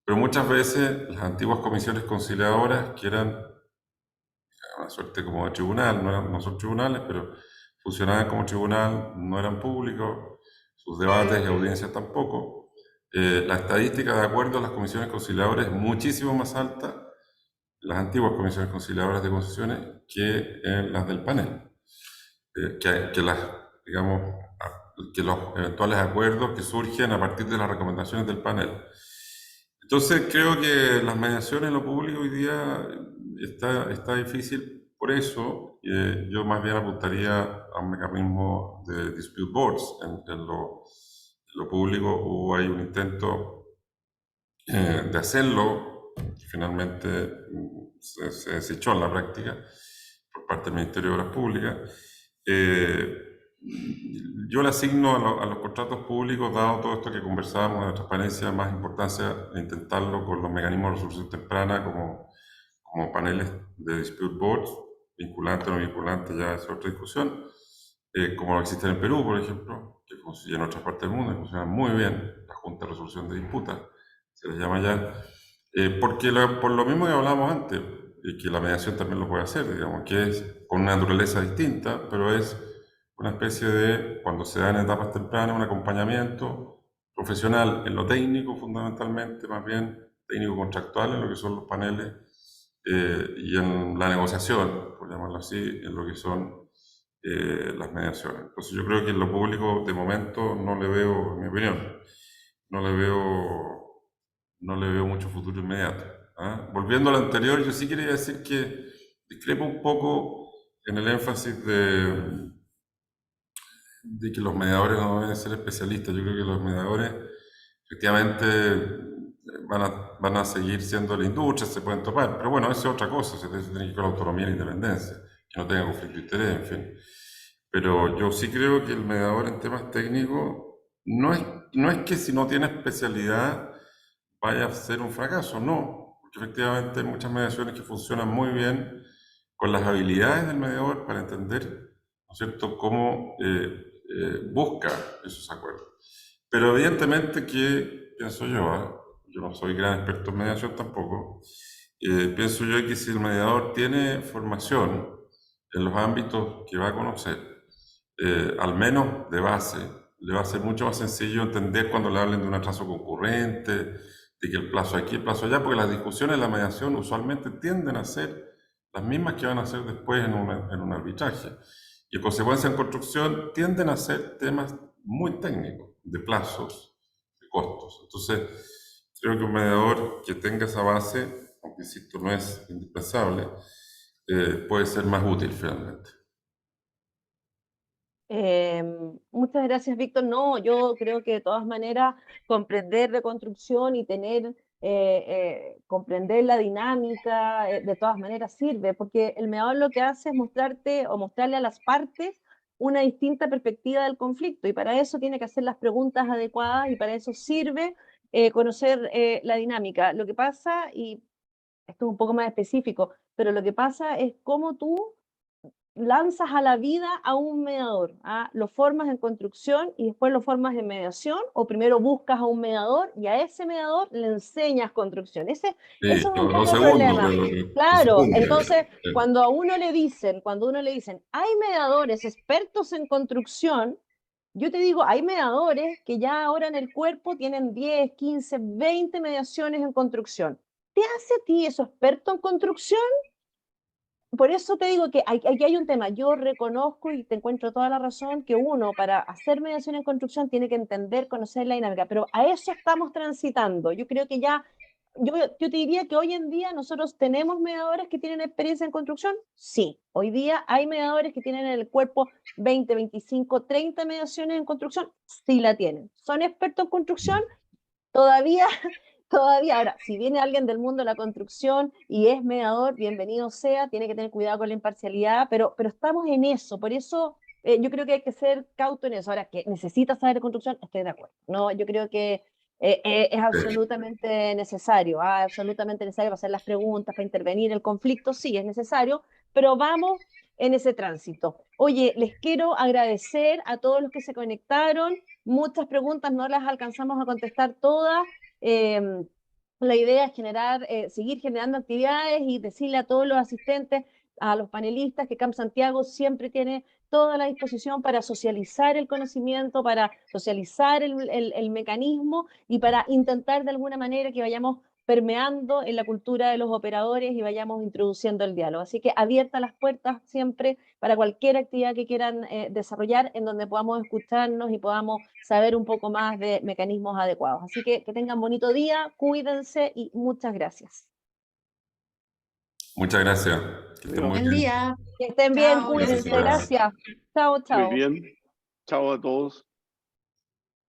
Pero muchas veces las antiguas comisiones conciliadoras, que eran una suerte como de tribunal, no son tribunales, pero funcionaban como tribunal, no eran públicos, sus debates y audiencias tampoco. La estadística, de acuerdo a las comisiones conciliadoras, es muchísimo más alta, las antiguas comisiones conciliadoras de concesiones, que las del panel. Digamos, que los eventuales acuerdos que surgen a partir de las recomendaciones del panel. Entonces creo que las mediaciones en lo público hoy día está difícil por eso yo más bien apuntaría a un mecanismo de dispute boards. En lo público hubo ahí un intento de hacerlo, que finalmente se desechó en la práctica por parte del Ministerio de Obras Públicas. Yo le asigno a los contratos públicos, dado todo esto que conversábamos de transparencia, más importancia de intentarlo con los mecanismos de resolución temprana como paneles de dispute boards, vinculante o no vinculante, ya es otra discusión, como existen en Perú, por ejemplo, que y en otras partes del mundo, que funcionan muy bien, la Junta de Resolución de Disputas, se les llama ya, porque por lo mismo que hablábamos antes, y que la mediación también lo puede hacer, digamos, que es con una naturaleza distinta, pero es una especie de, cuando se da en etapas tempranas, un acompañamiento profesional en lo técnico, fundamentalmente, más bien técnico-contractual, en lo que son los paneles, y en la negociación, por llamarlo así, en lo que son las mediaciones. Entonces yo creo que en lo público, de momento, no le veo, en mi opinión, no le veo mucho futuro inmediato. ¿Ah? Volviendo a lo anterior, yo sí quería decir que discrepo un poco en el énfasis de que los mediadores no deben ser especialistas. Yo creo que los mediadores efectivamente van a seguir siendo la industria, se pueden topar, pero bueno, eso es otra cosa, se tiene que ir con la autonomía y la independencia, que no tenga conflicto de interés, en fin. Pero yo sí creo que el mediador en temas técnicos no es que si no tiene especialidad vaya a ser un fracaso, no, porque efectivamente hay muchas mediaciones que funcionan muy bien con las habilidades del mediador para entender, ¿no es cierto?, cómo busca esos acuerdos. Pero evidentemente que, pienso yo, yo no soy gran experto en mediación tampoco, pienso yo que si el mediador tiene formación en los ámbitos que va a conocer, al menos de base, le va a ser mucho más sencillo entender cuando le hablen de un atraso concurrente, de que el plazo aquí, el plazo allá, porque las discusiones de la mediación usualmente tienden a ser las mismas que van a ser después en un arbitraje. Y en consecuencia en construcción tienden a ser temas muy técnicos, de plazos, de costos. Entonces, creo que un mediador que tenga esa base, aunque insisto, no es indispensable, puede ser más útil finalmente. Muchas gracias, Víctor. No, yo creo que de todas maneras comprender de construcción y comprender la dinámica, de todas maneras sirve, porque el mediador lo que hace es mostrarte o mostrarle a las partes una distinta perspectiva del conflicto, y para eso tiene que hacer las preguntas adecuadas, y para eso sirve conocer la dinámica. Lo que pasa, y esto es un poco más específico, pero lo que pasa es cómo tú lanzas a la vida a un mediador, ¿ah? Lo formas en construcción y después lo formas en mediación, o primero buscas a un mediador y a ese mediador le enseñas construcción. Sí, Eso es un lo poco el segundo, problema. lo Claro, segundo. entonces cuando a uno le dicen, hay mediadores expertos en construcción, yo te digo, hay mediadores que ya ahora en el cuerpo tienen 10, 15, 20 mediaciones en construcción. ¿Te hace a ti eso experto en construcción? Por eso te digo que aquí hay un tema. Yo reconozco y te encuentro toda la razón que uno, para hacer mediación en construcción, tiene que entender, conocer la dinámica, pero a eso estamos transitando. Yo creo que ya, yo te diría que hoy en día nosotros tenemos mediadores que tienen experiencia en construcción. Sí, hoy día hay mediadores que tienen en el cuerpo 20, 25, 30 mediaciones en construcción. Sí la tienen. ¿Son expertos en construcción? Todavía ahora, si viene alguien del mundo de la construcción y es mediador, bienvenido sea, tiene que tener cuidado con la imparcialidad, pero estamos en eso, por eso yo creo que hay que ser cauto en eso. Ahora, que necesita saber de construcción, estoy de acuerdo, ¿no? Yo creo que es absolutamente necesario, absolutamente necesario para hacer las preguntas, para intervenir el conflicto, sí, es necesario, pero vamos en ese tránsito. Oye, les quiero agradecer a todos los que se conectaron, muchas preguntas no las alcanzamos a contestar todas. La idea es seguir generando actividades y decirle a todos los asistentes, a los panelistas, que Camp Santiago siempre tiene toda la disposición para socializar el conocimiento, para socializar el mecanismo y para intentar de alguna manera que vayamos permeando en la cultura de los operadores y vayamos introduciendo el diálogo. Así que abiertas las puertas siempre para cualquier actividad que quieran desarrollar, en donde podamos escucharnos y podamos saber un poco más de mecanismos adecuados. Así que tengan bonito día, cuídense y muchas gracias. Muchas gracias. Que estén muy Buen bien. día. Que estén bien, Chao, cuídense, gracias. gracias. Chao, chao. Muy bien. Chao a todos.